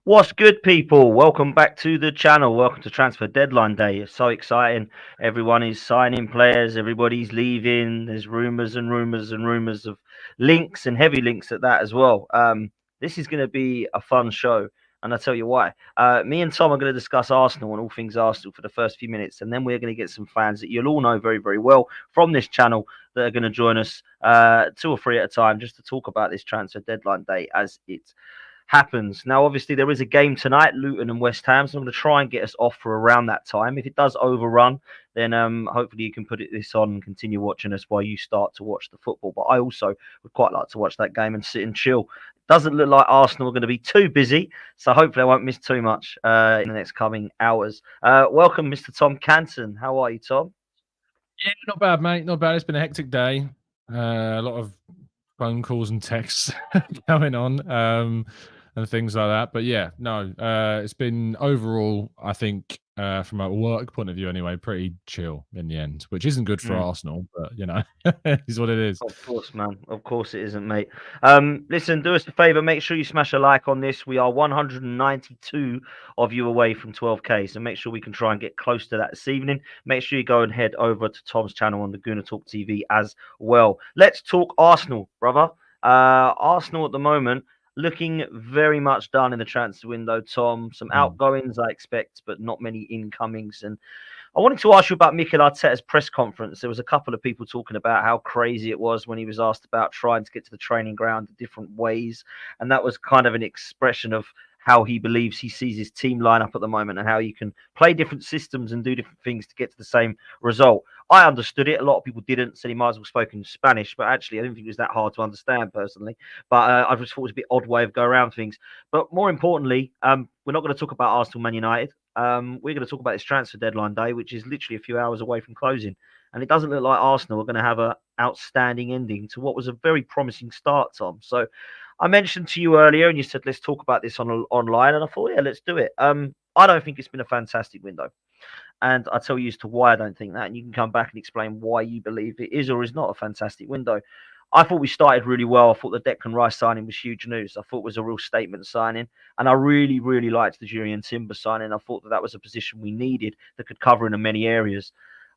What's good, people? Welcome back to the channel. Welcome to Transfer Deadline Day. It's so exciting. Everyone is signing players. Everybody's leaving. There's rumours and rumours and rumours of links and heavy links at that as well. This is going to be a fun show, and I'll tell you why. Me and Tom are going to discuss Arsenal and all things Arsenal for the first few minutes, and then we're going to get some fans that you'll all know very, very well from this channel that are going to join us two or three at a time just to talk about this Transfer Deadline Day as it happens. Now, obviously, there is a game tonight, Luton and West Ham, so I'm going to try and get us off for around that time. If it does overrun, then hopefully you can put this on and continue watching us while you start to watch the football. But I also would quite like to watch that game and sit and chill. Doesn't look like Arsenal are going to be too busy, so hopefully I won't miss too much in the next coming hours. Welcome, Mr. Tom Canton. How are you, Tom? Yeah, not bad, mate. Not bad. It's been a hectic day. A lot of phone calls and texts going on, and things like that. But yeah, no, it's been overall, I think, from a work point of view anyway, pretty chill in the end, which isn't good for Arsenal, but is what it is. Of course, man. Of course it isn't, mate. Listen, do us a favor. Make sure you smash a like on this. We are 192 of you away from 12K, so make sure we can try and get close to that this evening. Make sure you go and head over to Tom's channel on the Gooner Talk TV as well. Let's talk Arsenal, brother. Arsenal at the moment looking very much done in the transfer window, Tom. Some outgoings I expect, but not many incomings. And I wanted to ask you about Mikel Arteta's press conference. There was a couple of people talking about how crazy it was when he was asked about trying to get to the training ground in different ways. And that was kind of an expression of how he believes he sees his team lineup at the moment and how you can play different systems and do different things to get to the same result. I understood it. A lot of people didn't, said he might as well spoke in Spanish, but actually I didn't think it was that hard to understand personally. But I just thought it was a bit odd way of going around things. But more importantly, we're not going to talk about Arsenal Man United. We're going to talk about this transfer deadline day, which is literally a few hours away from closing. And it doesn't look like Arsenal are going to have an outstanding ending to what was a very promising start, Tom. So I mentioned to you earlier, and you said, let's talk about this online. And I thought, yeah, let's do it. I don't think it's been a fantastic window. And I'll tell you as to why I don't think that. And you can come back and explain why you believe it is or is not a fantastic window. I thought we started really well. I thought the Declan Rice signing was huge news. I thought it was a real statement signing. And I really, really liked the Jurriën Timber signing. I thought that was a position we needed that could cover in many areas.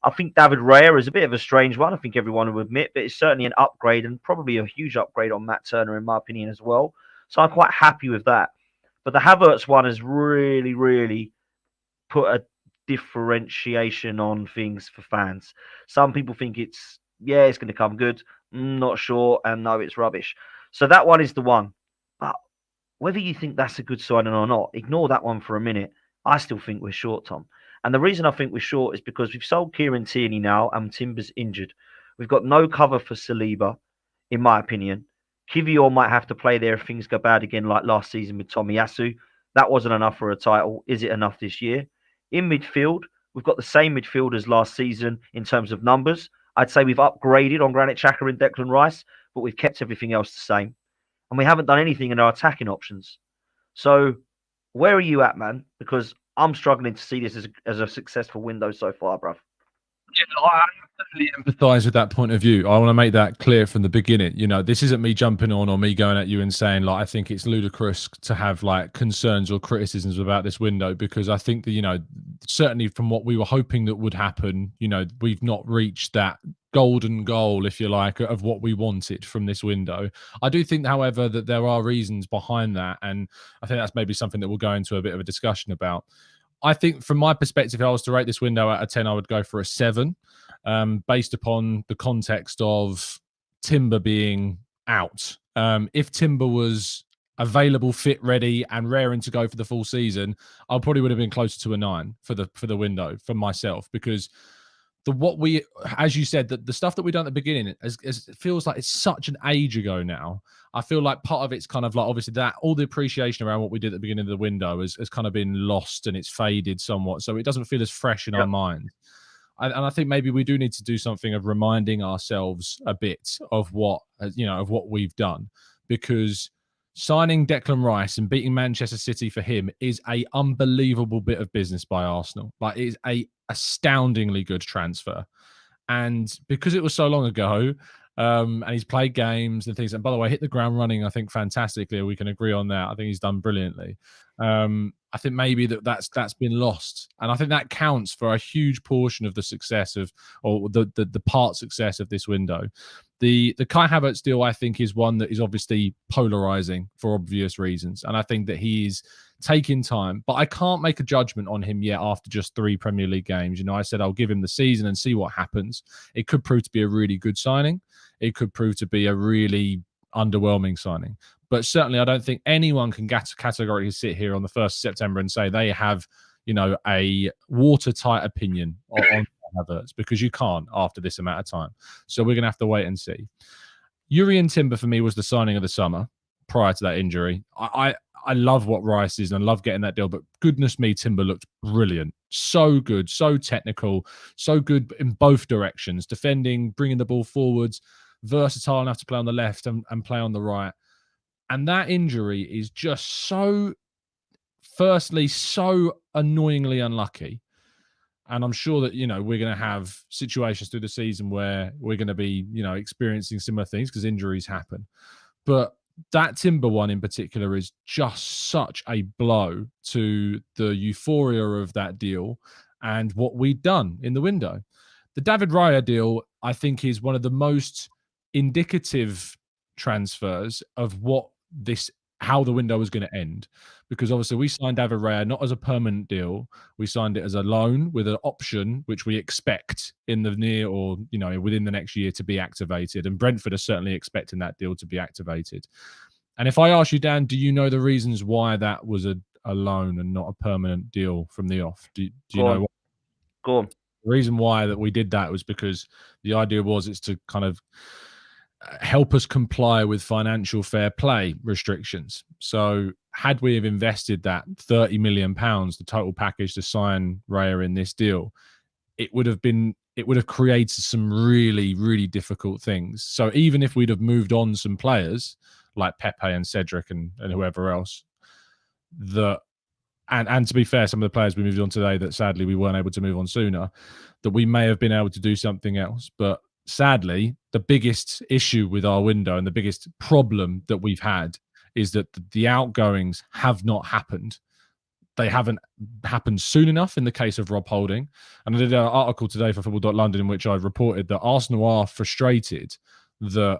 I think David Raya is a bit of a strange one. I think everyone will admit, but it's certainly an upgrade and probably a huge upgrade on Matt Turner, in my opinion, as well. So I'm quite happy with that. But the Havertz one has really, really put a differentiation on things for fans. Some people think it's going to come good. Not sure, and no, it's rubbish. So that one is the one. But whether you think that's a good signing or not, ignore that one for a minute. I still think we're short, Tom. And the reason I think we're short is because we've sold Kieran Tierney now and Timber's injured. We've got no cover for Saliba, in my opinion. Kivior might have to play there if things go bad again, like last season with Tomiyasu. That wasn't enough for a title. Is it enough this year? In midfield, we've got the same midfield as last season in terms of numbers. I'd say we've upgraded on Granit Xhaka and Declan Rice, but we've kept everything else the same. And we haven't done anything in our attacking options. So where are you at, man? Because I'm struggling to see this as a successful window so far, bruv. Yeah, I totally empathise with that point of view. I want to make that clear from the beginning. This isn't me jumping on or me going at you and saying, like, I think it's ludicrous to have, like, concerns or criticisms about this window, because I think that, certainly from what we were hoping that would happen, we've not reached that golden goal, if you like, of what we wanted from this window. I do think, however, that there are reasons behind that, and I think that's maybe something that we'll go into a bit of a discussion about. I think from my perspective, if I was to rate this window out of 10, I would go for a 7, based upon the context of Timber being out. If Timber was available, fit, ready, and raring to go for the full season, I probably would have been closer to a 9 for the window for myself, because as you said, the stuff that we done at the beginning, it feels like it's such an age ago now. I feel like part of it's kind of like, obviously, that all the appreciation around what we did at the beginning of the window has kind of been lost and it's faded somewhat. So it doesn't feel as fresh in our mind. And I think maybe we do need to do something of reminding ourselves a bit of what we've done, because signing Declan Rice and beating Manchester City for him is a unbelievable bit of business by Arsenal. Like, it is a astoundingly good transfer. And because it was so long ago, and he's played games and things, and by the way, hit the ground running, I think, fantastically. We can agree on that. I think he's done brilliantly. I think maybe that's been lost, and I think that counts for a huge portion of the success of, or the part success of this window. The Kai Havertz deal, I think, is one that is obviously polarizing for obvious reasons, and I think that he is taking time. But I can't make a judgment on him yet after just 3 Premier League games. I said I'll give him the season and see what happens. It could prove to be a really good signing. It could prove to be a really underwhelming signing. But certainly, I don't think anyone can categorically sit here on the 1st of September and say they have, a watertight opinion on Havertz, because you can't after this amount of time. So we're going to have to wait and see. Jurrien Timber for me was the signing of the summer prior to that injury. I love what Rice is and I love getting that deal, but goodness me, Timber looked brilliant. So good, so technical, so good in both directions, defending, bringing the ball forwards, versatile enough to play on the left and play on the right. And that injury is just so annoyingly unlucky. And I'm sure that, we're going to have situations through the season where we're going to be, experiencing similar things because injuries happen. But that Timber one in particular is just such a blow to the euphoria of that deal and what we'd done in the window. The David Raya deal, I think, is one of the most indicative transfers of how the window was going to end, because obviously we signed David Raya not as a permanent deal. We signed it as a loan with an option, which we expect in the near or, within the next year to be activated. And Brentford are certainly expecting that deal to be activated. And if I ask you, Dan, do you know the reasons why that was a loan and not a permanent deal from the off? Do you know what? Go on. The reason why that we did that was because the idea it's to kind of help us comply with financial fair play restrictions. So had we have invested that £30 million, the total package to sign Raya in this deal, it would have created some really, really difficult things. So even if we'd have moved on some players like Pepe and Cedric and whoever else, and to be fair, some of the players we moved on today that sadly we weren't able to move on sooner, that we may have been able to do something else. But sadly, the biggest issue with our window and the biggest problem that we've had is that the outgoings have not happened. They haven't happened soon enough in the case of Rob Holding. And I did an article today for Football.London in which I reported that Arsenal are frustrated that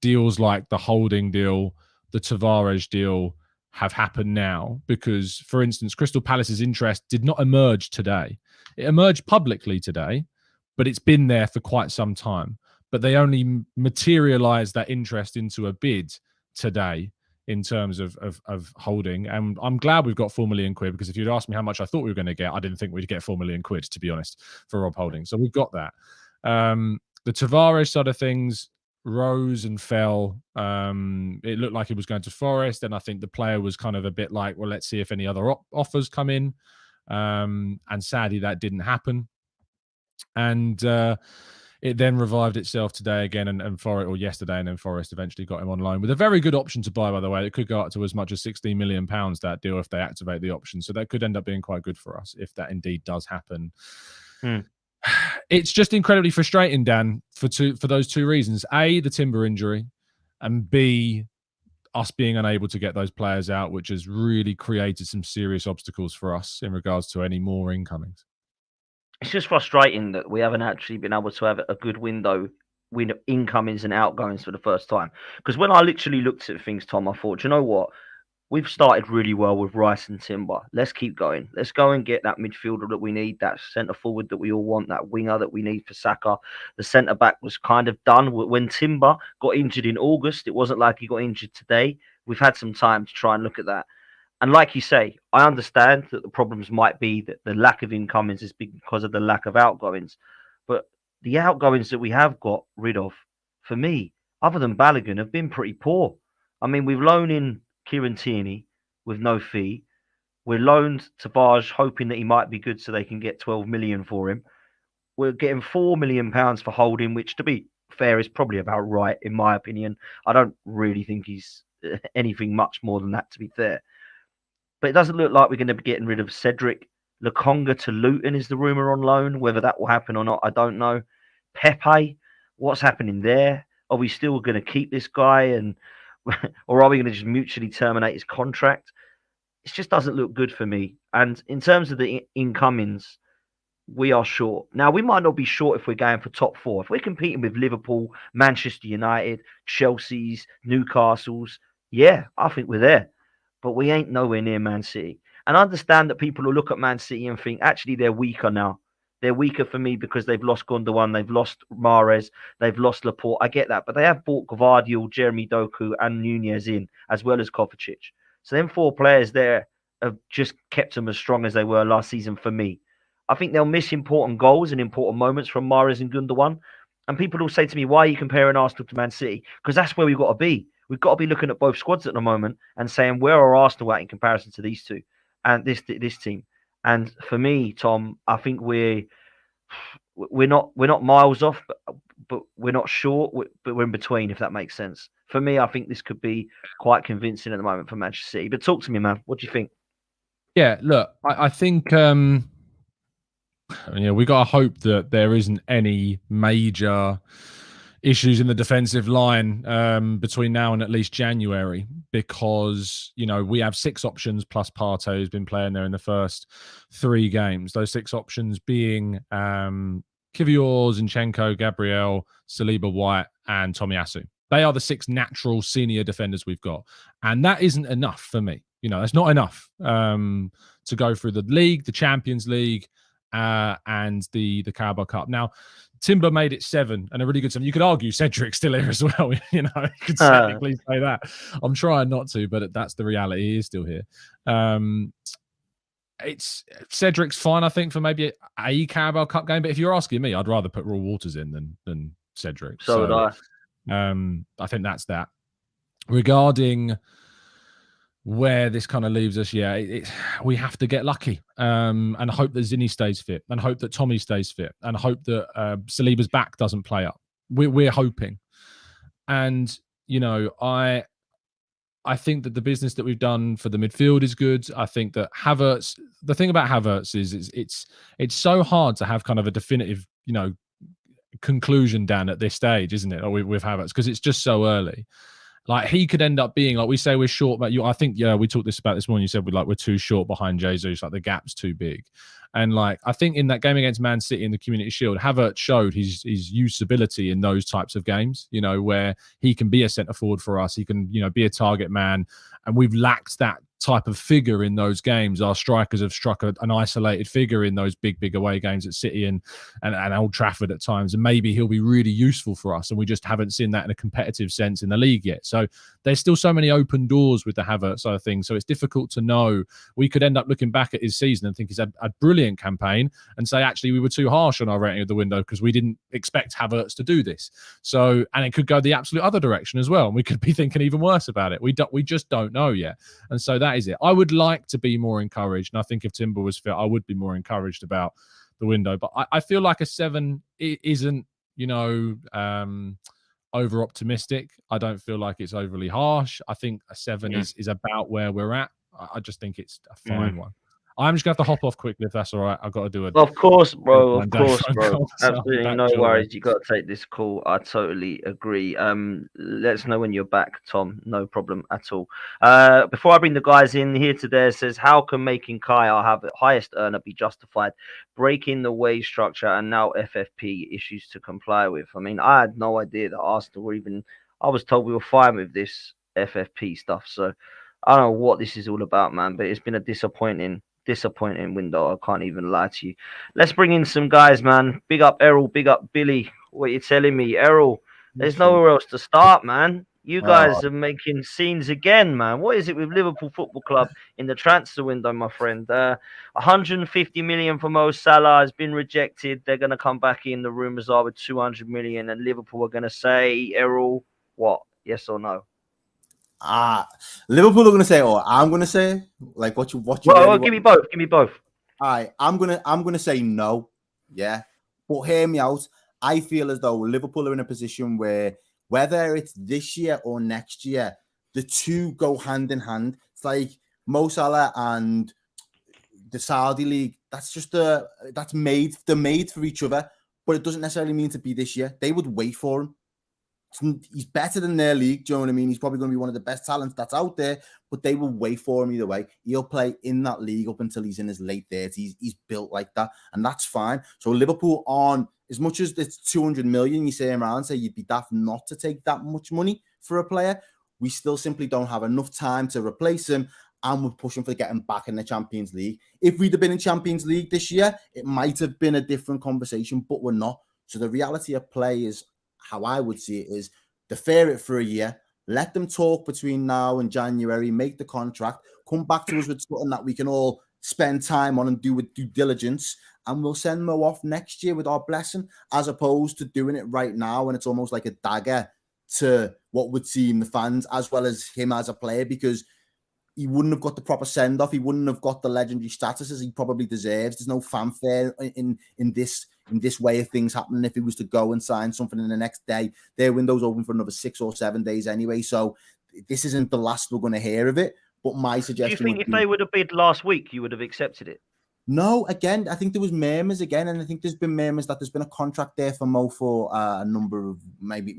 deals like the Holding deal, the Tavares deal have happened now because, for instance, Crystal Palace's interest did not emerge today. It emerged publicly today, but it's been there for quite some time. But they only materialised that interest into a bid today in terms of Holding. And I'm glad we've got £4 million, because if you'd asked me how much I thought we were going to get, I didn't think we'd get £4 million, to be honest, for Rob Holding. So we've got that. The Tavares side of things rose and fell. It looked like it was going to Forest, and I think the player was kind of a bit like, well, let's see if any other offers come in. And sadly, that didn't happen. And it then revived itself today again, and Forest, or yesterday, and then Forest eventually got him on loan with a very good option to buy, by the way. It could go up to as much as £16 million, that deal, if they activate the option. So that could end up being quite good for us if that indeed does happen. It's just incredibly frustrating, Dan, for those two reasons. A, the Timber injury, and B, us being unable to get those players out, which has really created some serious obstacles for us in regards to any more incomings. It's just frustrating that we haven't actually been able to have a good window with incomings and outgoings for the first time. Because when I literally looked at things, Tom, I thought, you know what? We've started really well with Rice and Timber. Let's keep going. Let's go and get that midfielder that we need, that centre forward that we all want, that winger that we need for Saka. The centre back was kind of done. When Timber got injured in August, it wasn't like he got injured today. We've had some time to try and look at that. And like you say, I understand that the problems might be that the lack of incomings is because of the lack of outgoings. But the outgoings that we have got rid of, for me, other than Balogun, have been pretty poor. I mean, we've loaned in Kieran Tierney with no fee. We're loaned to Barge, hoping that he might be good so they can get 12 million for him. We're getting £4 million for Holding, which, to be fair, is probably about right, in my opinion. I don't really think he's anything much more than that, to be fair. But it doesn't look like we're going to be getting rid of Cedric. Lokonga to Luton is the rumour on loan. Whether that will happen or not, I don't know. Pepe, what's happening there? Are we still going to keep this guy, or are we going to just mutually terminate his contract? it just doesn't look good for me. And in terms of the incomings, we are short. Now, we might not be short if we're going for top four. If we're competing with Liverpool, Manchester United, Chelsea's, Newcastle's, yeah, I think we're there. But we ain't nowhere near Man City. And I understand that people will look at Man City and think, actually, they're weaker now. They're weaker for me because they've lost Gundogan, they've lost Mahrez, they've lost Laporte. I get that. But they have bought Gvardiol, Jeremy Doku, and Nunez in, as well as Kovacic. So them four players there have just kept them as strong as they were last season for me. I think they'll miss important goals and important moments from Mahrez and Gundogan. And people will say to me, why are you comparing Arsenal to Man City? Because that's where we've got to be. We've got to be looking at both squads at the moment and saying, where are Arsenal at in comparison to these two and this team? And for me, Tom, I think we're not miles off, but we're not short, but we're in between, if that makes sense. For me, I think this could be quite convincing at the moment for Manchester City. But talk to me, man. What do you think? Yeah, look, I think we got to hope that there isn't any major issues in the defensive line between now and at least January, because we have 6 options plus Partey, who's been playing there in the first 3 games. Those 6 options being Kivior, Zinchenko, Gabriel, Saliba, White, and Tomiyasu. They are the 6 natural senior defenders we've got, and that isn't enough for me. That's not enough to go through the league, the Champions League, and the Carabao Cup. Now, Timber made it 7, and a really good 7. You could argue Cedric's still here as well. You could technically say that. I'm trying not to, but that's the reality. He is still here. It's Cedric's fine, I think, for maybe a Carabao Cup game. But if you're asking me, I'd rather put Raw Waters in than Cedric. So would I. I think that's that. Regarding where this kind of leaves us, we have to get lucky and hope that Zinni stays fit, and hope that Tommy stays fit, and hope that Saliba's back doesn't play up. We're hoping. And, I think that the business that we've done for the midfield is good. I think that Havertz, the thing about Havertz is it's so hard to have kind of a definitive, conclusion, Dan, at this stage, isn't it? With Havertz, because it's just so early. Like, he could end up being, like we say, we're short, but I think, we talked about this morning. You said we're too short behind Jesus, like the gap's too big. And I think in that game against Man City in the Community Shield, Havertz showed his usability in those types of games, where he can be a centre forward for us. He can, be a target man. And we've lacked that type of figure in those games. Our strikers have struck an isolated figure in those big away games at City and Old Trafford at times. And maybe he'll be really useful for us. And we just haven't seen that in a competitive sense in the league yet. So there's still so many open doors with the Havertz side of things. So it's difficult to know. We could end up looking back at his season and think he's had a brilliant campaign and say, actually, we were too harsh on our rating of the window because we didn't expect Havertz to do this. So, and it could go the absolute other direction as well. And we could be thinking even worse about it. We just don't know yet. And so that is it. I would like to be more encouraged. And I think if Timber was fit, I would be more encouraged about the window. But I feel like a 7 isn't, over optimistic. I don't feel like it's overly harsh. I think a 7 is about where we're at. I just think it's a fine one. I'm just going to have to hop off quickly if that's all right. I've got to do it. Of course, bro. Of course, bro. Absolutely no worries. You got to take this call. I totally agree. Let us know when you're back, Tom. No problem at all. Before I bring the guys in here today, it says, how can making Kai our highest earner be justified? Breaking the wage structure and now FFP issues to comply with. I mean, I had no idea that Arsenal were even... I was told we were fine with this FFP stuff. So I don't know what this is all about, man, but it's been a disappointing window. I can't even lie to you. Let's bring in some guys, man. Big up Errol, big up Billy. What are you telling me, Errol? There's nowhere else to start, man. You guys are making scenes again, man. What is it with Liverpool Football Club in the transfer window, my friend? 150 million for Mo Salah has been rejected. They're going to come back in. The rumours are with 200 million, and Liverpool are going to say, Errol, what? Yes or no? Liverpool are going to say, or I'm going to say, like what you. Well, give me both. Give me both. All right, I'm gonna say no. Yeah, but hear me out. I feel as though Liverpool are in a position where whether it's this year or next year, the two go hand in hand. It's like Mo Salah and the Saudi league. That's just they're made for each other, but it doesn't necessarily mean to be this year. They would wait for him. He's better than their league. Do you know what I mean? He's probably going to be one of the best talents that's out there, but they will wait for him either way. He'll play in that league up until he's in his late 30s. He's built like that, and that's fine. So Liverpool, on as much as it's 200 million, you say around, say you'd be daft not to take that much money for a player. We still simply don't have enough time to replace him, and we're pushing for getting back in the Champions League. If we'd have been in Champions League this year, it might have been a different conversation, but we're not. So the reality of play is, how I would see it is, defer it for a year, let them talk between now and January, make the contract, come back to us with something that we can all spend time on and do with due diligence, and we'll send Mo off next year with our blessing, as opposed to doing it right now, and it's almost like a dagger to what would seem the fans as well as him as a player, because he wouldn't have got the proper send-off. He wouldn't have got the legendary status as he probably deserves. There's no fanfare in this way of things happening. If he was to go and sign something in the next day, their window's open for another 6 or 7 days anyway. So this isn't the last we're going to hear of it. But my suggestion, do you think if they would have bid last week, you would have accepted it? No, again, I think there was murmurs again, and I think there's been murmurs that there's been a contract there for Mo for a number of maybe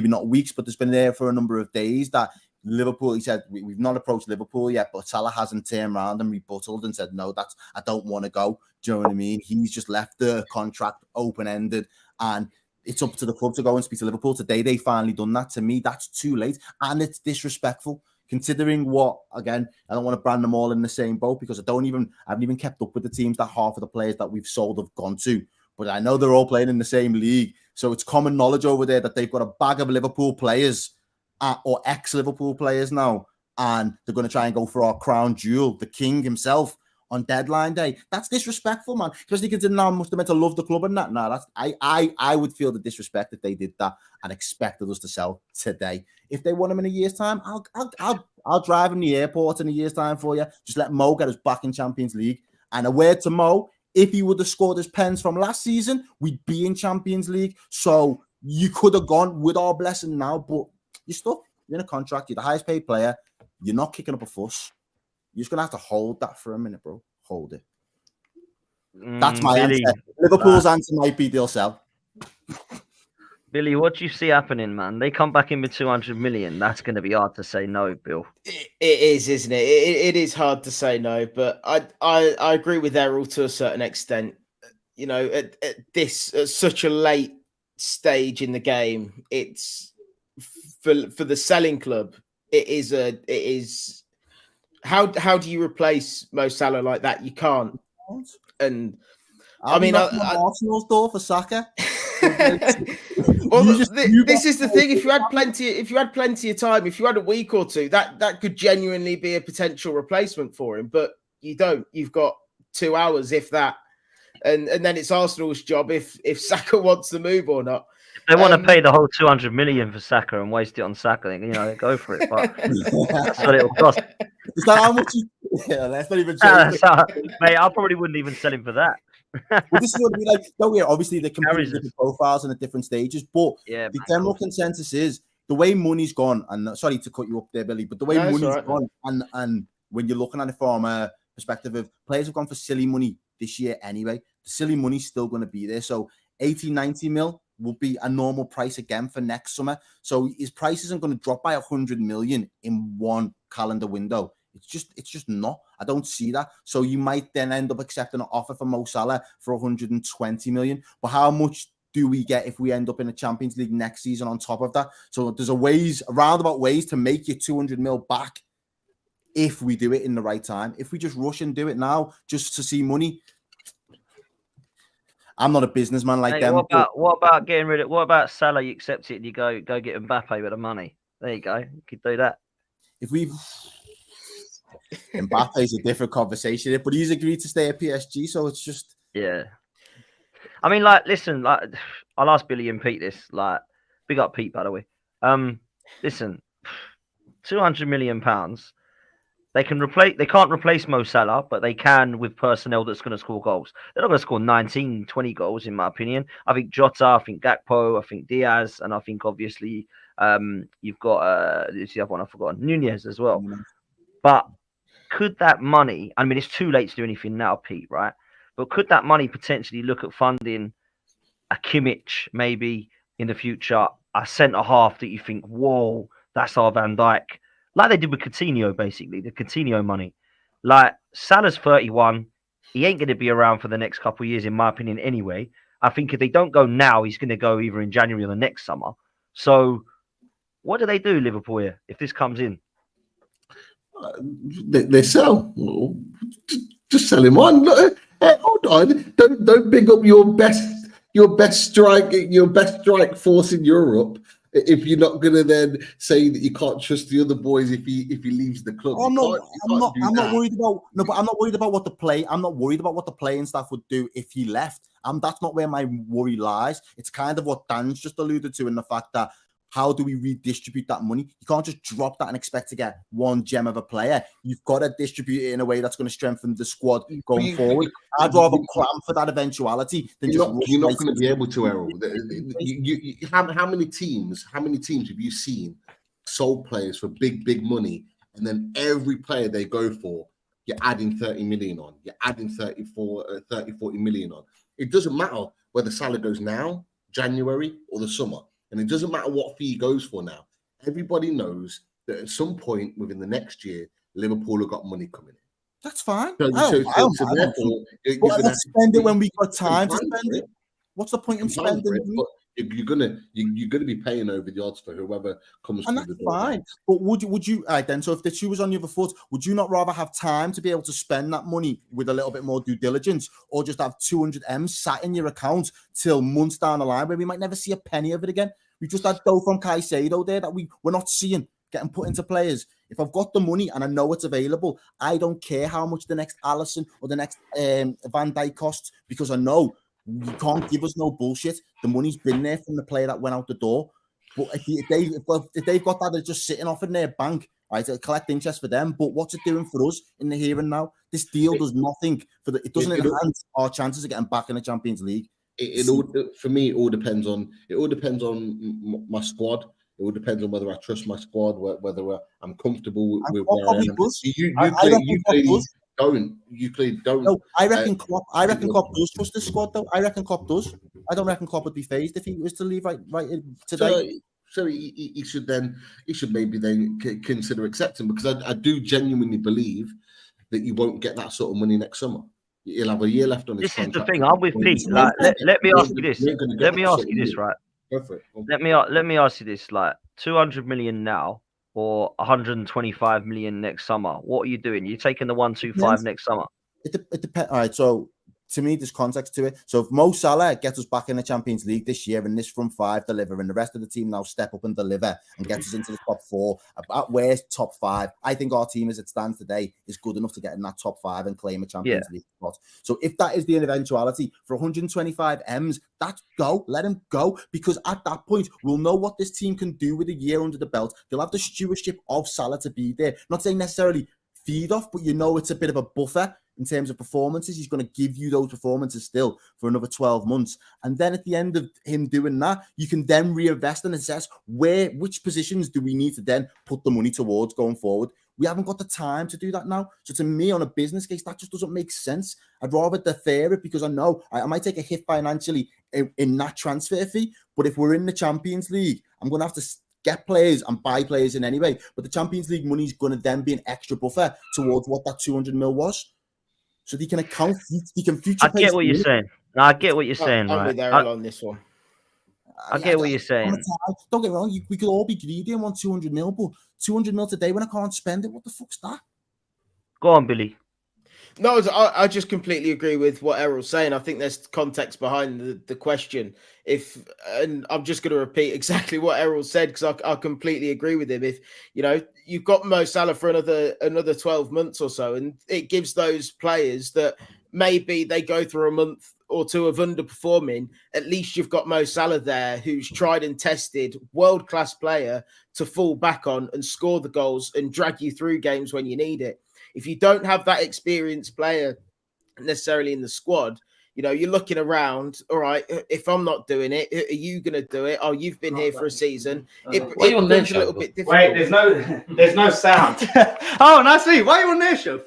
not weeks, but there's been there for a number of days. That Liverpool, he said, we've not approached Liverpool yet, but Salah hasn't turned around and rebutted and said, no, I don't want to go. Do you know what I mean? He's just left the contract open-ended, and it's up to the club to go and speak to Liverpool. Today, they finally done that. To me, that's too late, and it's disrespectful. Considering what, again, I don't want to brand them all in the same boat, because I haven't even kept up with the teams that half of the players that we've sold have gone to. But I know they're all playing in the same league. So it's common knowledge over there that they've got a bag of Liverpool players or ex-Liverpool players now. And they're going to try and go for our crown jewel, the king himself, on deadline day. That's disrespectful, man. Especially considering how much they're meant to love the club and that. No, I would feel the disrespect if they did that and expected us to sell today. If they want him in a year's time, I'll drive him to the airport in a year's time for you. Just let Mo get us back in Champions League. And a word to Mo, if he would have scored his pens from last season, we'd be in Champions League. So you could have gone with our blessing now, but you're stuck. You're in a contract. You're the highest paid player. You're not kicking up a fuss. You're just going to have to hold that for a minute, bro. Hold it. That's my Billy, answer. Liverpool's answer might be they'll sell. Billy, what do you see happening, man? They come back in with 200 million. That's going to be hard to say no, Bill. It is, isn't it? It is hard to say no, but I agree with Errol to a certain extent. You know, at such a late stage in the game, it's for the selling club. It is. How do you replace Mo Salah like that? You can't. And I mean, Arsenal's door for Saka. Well, this is the thing. If you had plenty of time, if you had a week or two, that could genuinely be a potential replacement for him. But you don't. You've got 2 hours, if that, and then it's Arsenal's job if Saka wants to move or not. If they want to pay the whole 200 million for Saka and waste it on Saka, you know, go for it. But that's what it will cost. Is that how much? That's not even. Mate, I probably wouldn't even sell him for that. Well, this is what we like. No, yeah, obviously they're completely different profiles and at different stages, but the general consensus is the way money's gone. And sorry to cut you up there, Billy, but the way money's gone, and when you're looking at it from a perspective of players have gone for silly money this year anyway, the silly money's still going to be there. So 80, 90 mil will be a normal price again for next summer. So his price isn't going to drop by 100 million in one calendar window. It's just not. I don't see that. So you might then end up accepting an offer for Mo Salah for 120 million. But how much do we get if we end up in the Champions League next season on top of that? So there's roundabout ways to make you 200 mil back if we do it in the right time. If we just rush and do it now just to see money, I'm not a businessman like them. What about getting rid of? What about Salah? You accept it and you go get Mbappe with the money. There you go. You could do that. If we Mbappe is a different conversation, but he's agreed to stay at PSG, so it's just I mean, like, listen, like, I'll ask Billy and Pete this. Like, big up Pete, by the way. Listen, £200 million. They can't replace Mo Salah, but they can with personnel that's going to score goals. They're not going to score 19, 20 goals, in my opinion. I think Jota, I think Gakpo, I think Diaz, and I think obviously you've got the other one I've forgotten, Nunez as well. But could that money, I mean, it's too late to do anything now, Pete, right? But could that money potentially look at funding a Kimmich maybe in the future, a centre half that you think, whoa, that's our Van Dijk. Like they did with Coutinho, basically, the Coutinho money. Like, Salah's 31. He ain't going to be around for the next couple of years, in my opinion, anyway. I think if they don't go now, he's going to go either in January or the next summer. So what do they do, Liverpool, here, if this comes in? They sell. Well, just sell him on. Look, hold on. Don't big up your best strike force in Europe if you're not going to then say that you can't trust the other boys if he leaves the club. I'm not worried about what the play. I'm not worried about what the playing staff would do if he left. That's not where my worry lies. It's kind of what Dan's just alluded to in the fact that how do we redistribute that money? You can't just drop that and expect to get one gem of a player. You've got to distribute it in a way that's going to strengthen the squad going forward. I'd rather plan for that eventuality than you're not going to be able to, Errol. How many teams have you seen sold players for big money, and then every player they go for, you're adding 30 million on, you're adding 30, 40 million on. It doesn't matter whether Salah goes now, January, or the summer. And it doesn't matter what fee he goes for now. Everybody knows that at some point within the next year, Liverpool have got money coming in. That's fine. So therefore, let's spend it when we got time to spend it. What's the point in spending it? You're gonna be paying over the odds for whoever comes through the door. Fine. But would you then? So if the shoe was on the other foot, would you not rather have time to be able to spend that money with a little bit more due diligence, or just have 200 M's sat in your account till months down the line where we might never see a penny of it again? We just had dough from Caicedo there that we're not seeing getting put into players. If I've got the money and I know it's available, I don't care how much the next Alisson or the next Van Dijk costs, because I know you can't give us no bullshit. The money's been there from the player that went out the door. But if they've got that, they're just sitting off in their bank, right? It'll collect interest for them. But what's it doing for us in the here and now? This deal does nothing for it doesn't enhance our chances of getting back in the Champions League. For me, it all depends on my squad. It all depends on whether I trust my squad, whether I'm comfortable with where I am. You clearly don't. No, I reckon Klopp does trust the squad, though. I reckon Klopp does. I don't reckon Klopp would be phased if he was to leave right today. So he should maybe then consider accepting, because I do genuinely believe that you won't get that sort of money next summer. He'll have a year left on his contract. This is the thing. I'm with Pete. Like, let me ask you this. Let me ask you this, right? Go for it. Let me ask you this. Like, 200 million now or 125 million next summer. What are you doing? You're taking the 125 next summer. It depends. All right. So to me, there's context to it. So if Mo Salah gets us back in the Champions League this year and this front five deliver, and the rest of the team now step up and deliver and gets us into the top four, at worst top five, I think our team as it stands today is good enough to get in that top five and claim a Champions League spot. So if that is the eventuality for 125 M's, that's go. Let him go, because at that point we'll know what this team can do with a year under the belt. They'll have the stewardship of Salah to be there. Not saying necessarily feed off, but it's a bit of a buffer in terms of performances. He's going to give you those performances still for another 12 months. And then at the end of him doing that, you can then reinvest and assess which positions do we need to then put the money towards going forward. We haven't got the time to do that now. So to me, on a business case, that just doesn't make sense. I'd rather defer it, because I know I might take a hit financially in that transfer fee. But if we're in the Champions League, I'm going to have to get players and buy players in anyway. But the Champions League money is going to then be an extra buffer towards what that 200 mil was. So they can account, they can future. I get what you're saying. No, I get what you're saying. I'm with Errol on this one. I get what you're saying. Don't get me wrong, we could all be greedy and want 200 mil, but 200 mil today when I can't spend it, what the fuck's that? Go on, Billy. No, I just completely agree with what Errol's saying. I think there's context behind the question. And I'm just going to repeat exactly what Errol said, because I completely agree with him. If you've got Mo Salah for another 12 months or so, and it gives those players that maybe they go through a month or two of underperforming, at least you've got Mo Salah there, who's tried and tested, world-class player to fall back on and score the goals and drag you through games when you need it. If you don't have that experienced player necessarily in the squad, you're looking around, all right, if I'm not doing it, are you going to do it? Oh, you've been here for a season. It becomes a little bit difficult. Wait, there's no sound. Oh, and I see. Why are you on their show?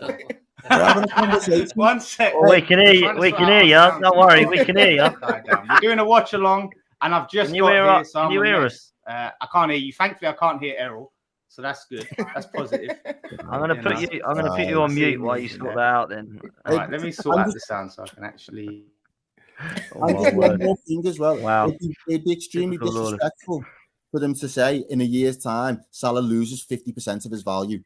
One sec. We can hear you. We can hear you. Don't worry, we can hear you. You're doing a watch along, and I've just Can you hear us? I can't hear you. Thankfully, I can't hear Errol, so that's good. That's positive. I'm gonna put you on mute while you sort that out. Then. All right, let me sort out the sound so I can actually. Oh, I my think one word. more thing as well. Wow. It'd be extremely Typical Lawless. disrespectful for them to say in a year's time Salah loses 50% of his value.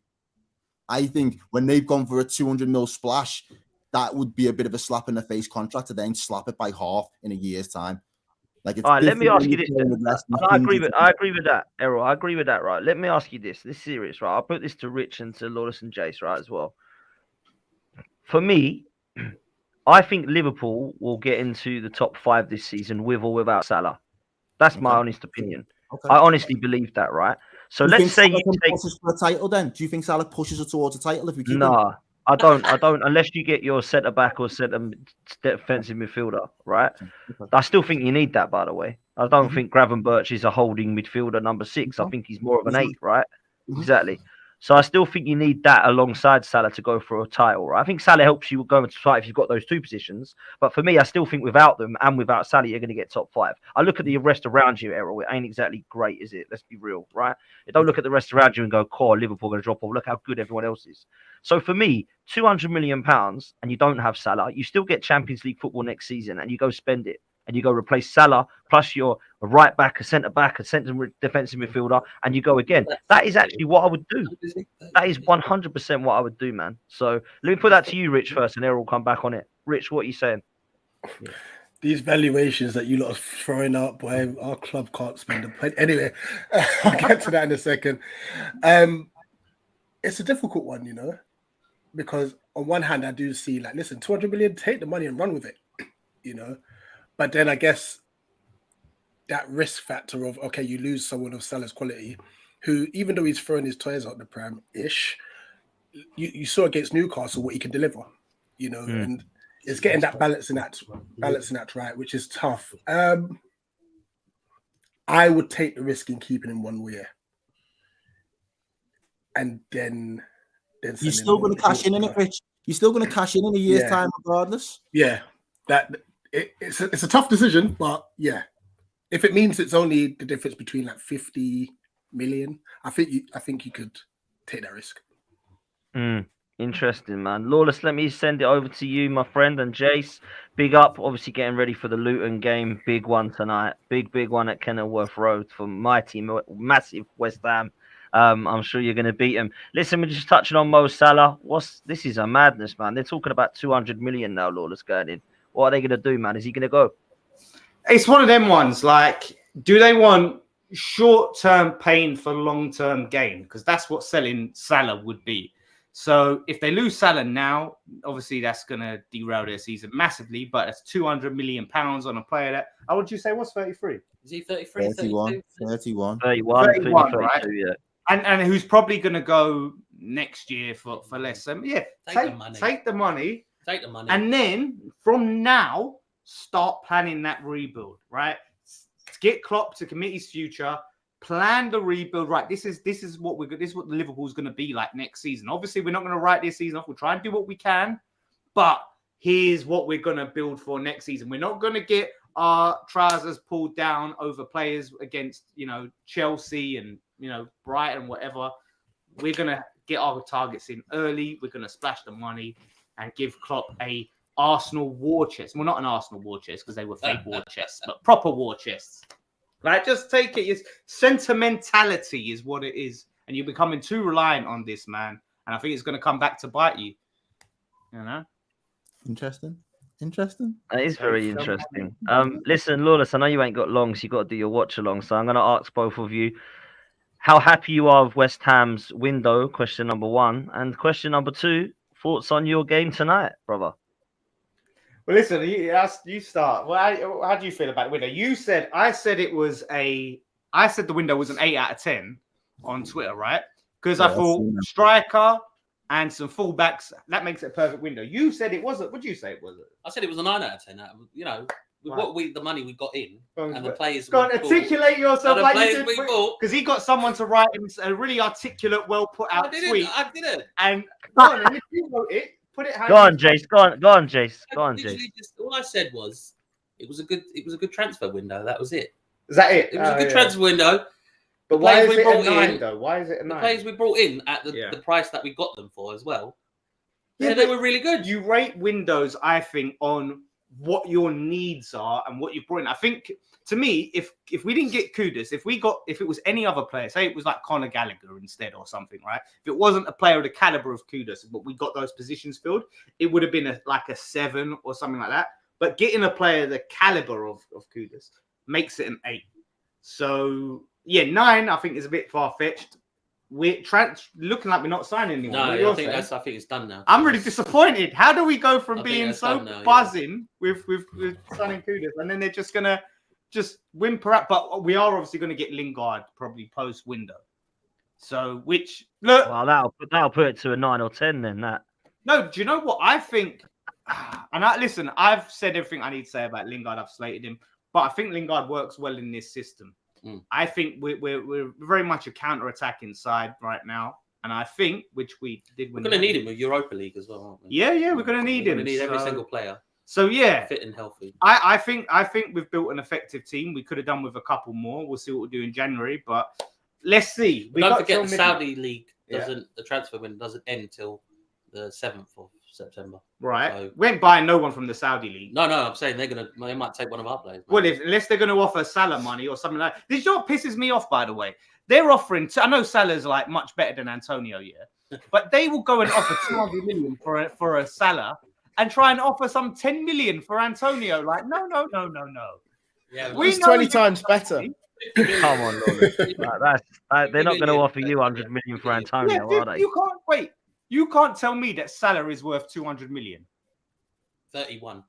I think when they've gone for a 200 mil splash, that would be a bit of a slap in the face contract to then slap it by half in a year's time. Like, it's All right, let me different ask when you you're this. playing with less than I agree hundreds with that, Errol. I agree with that, right? Let me ask you this. This is serious, right? I'll put this to Rich and to Lawless and Jace, right, as well. For me, I think Liverpool will get into the top 5 this season with or without Salah. That's my honest opinion. Okay. I honestly believe that, right? So Do you let's think say Salah you can take push us for a title then? Do you think Salah pushes us towards a title if we keep him? no. I don't. Unless you get your centre back or defensive midfielder, right? I still think you need that. By the way, I don't think Gravenberch is a holding midfielder number 6. I think he's more of an 8, right? Exactly. So I still think you need that alongside Salah to go for a title, right? I think Salah helps you go into fight if you've got those 2 positions. But for me, I still think without them and without Salah, you're going to get top 5. I look at the rest around you, Errol. It ain't exactly great, is it? Let's be real, right? You don't look at the rest around you and go, "Core, Liverpool going to drop off." Look how good everyone else is. So for me, £200 million and you don't have Salah, you still get Champions League football next season, and you go spend it. And you go replace Salah plus your right back, a centre back, a centre defensive midfielder, and you go again. That is actually what I would do. That is 100% what I would do, man. So let me put that to you, Rich, first, and Errol will come back on it. Rich, what are you saying? These valuations that you lot are throwing up, boy, our club can't spend a penny. Anyway, I'll get to that in a second. It's a difficult one, you know, because on one hand, I do see, like, listen, 200 million, take the money and run with it, you know. But then I guess that risk factor of, okay, you lose someone of Salah's quality, who, even though he's throwing his toys out the pram-ish, you saw against Newcastle what he can deliver, you know, and it's getting that balancing act right, which is tough. I would take the risk in keeping him 1 year. And then you're still going to cash in it, Rich. You're still going to cash in a year's time regardless. Yeah, it's a tough decision, but yeah, if it means it's only the difference between like 50 million, I think you could take that risk. Interesting, man. Lawless, let me send it over to you, my friend, and Jace. Big up, obviously getting ready for the Luton game. Big one tonight. Big one at Kenilworth Road for my team. Massive West Ham. I'm sure you're going to beat him. Listen, we're just touching on Mo Salah. This is a madness, man. They're talking about 200 million now, Lawless, going in. What are they going to do, man? Is he going to go? It's one of them ones. Like, do they want short-term pain for long-term gain? Because that's what selling Salah would be. So if they lose Salah now, obviously that's going to derail their season massively. But it's £200 million on a player that, how would you say, what's 33? Is he 33? 31. 31, 31, right? 32, yeah. And who's probably going to go next year for less. Take the money. Take the money. And then from now, start planning that rebuild, right? Get Klopp to commit his future. Plan the rebuild, right? This is what Liverpool's going to be like next season. Obviously, we're not going to write this season off. We'll try and do what we can, but here's what we're going to build for next season. We're not going to get our trousers pulled down over players against, you know, Chelsea and, you know, Brighton, whatever. We're going to get our targets in early. We're going to splash the money and give Klopp a Arsenal war chest. Well, not an Arsenal war chest because they were fake war chests, but proper war chests. Like, just take it. It's sentimentality is what it is. And you're becoming too reliant on this, man. And I think it's going to come back to bite you. You know? Interesting. That is very interesting. Listen, Lawless, I know you ain't got long, so you got to do your watch along. So I'm going to ask both of you how happy you are with West Ham's window, question number 1. And question number 2, thoughts on your game tonight, brother? Well, listen, you start. Well, how do you feel about the window? I said the window was an 8 out of 10 on Twitter, right? Because I thought striker and some fullbacks, that makes it a perfect window. You said it wasn't. What did you say it was? I said it was a 9 out of 10. You know, with the money we got in and the players. Go on, articulate yourself like you did. Because he got someone to write him a really articulate, well put out tweet. I didn't. And go on, and if you wrote it, put it. Go on, Jace. Go on, Jace. All I said was it was a good transfer window. That was it. Is that it? It was a good transfer window. But why is players we it a brought 9 in- though? Why is it a The 9? players we brought in at Yeah. the price that we got them for as well. Yeah, Yeah, they but were really good. You rate windows, I think, on what your needs are and what you've brought in. I think, to me, if we didn't get Kudus, if it was any other player, say it was like Conor Gallagher instead or something, right? If it wasn't a player of the caliber of Kudus, but we got those positions filled, it would have been like a 7 or something like that. But getting a player the caliber of Kudus makes it an 8. So yeah, 9 I think is a bit far fetched. We're looking like we're not signing anyone. No, What you're I think saying? it's done now. I'm really disappointed. How do we go from I think being that's so done now, yeah. buzzing with signing Kudus, and then they're just gonna just whimper out? But we are obviously going to get Lingard probably post window. So which look, Well, that'll put it to a 9 or 10 then. That. no, do you know what I think? And listen, I've said everything I need to say about Lingard. I've slated him, but I think Lingard works well in this system. I think we're very much a counter-attacking side right now, and I think which we did. We're going to need him with Europa League as well, aren't we? Yeah, we're going to need him. We're going to need every single player. So yeah, fit and healthy. I think we've built an effective team. We could have done with a couple more. We'll see what we'll do in January, but let's see. Don't forget the Saudi league doesn't. The transfer window doesn't end till the 7th of September. Right. So, we ain't buying no one from the Saudi league. No, I'm saying they might take one of our players. Well, unless they're going to offer Salah money or something like that. This is what pisses me off, by the way. They're offering. I know Salah's like much better than Antonio, but they will go and offer 200 million for a Salah and try and offer some 10 million for Antonio. Like, no. Yeah, it's 20 times better. Come on, Lawless. They're not going to offer you 100 million for Antonio, are they? You can't wait. You can't tell me that Salah is worth 200 million. 31.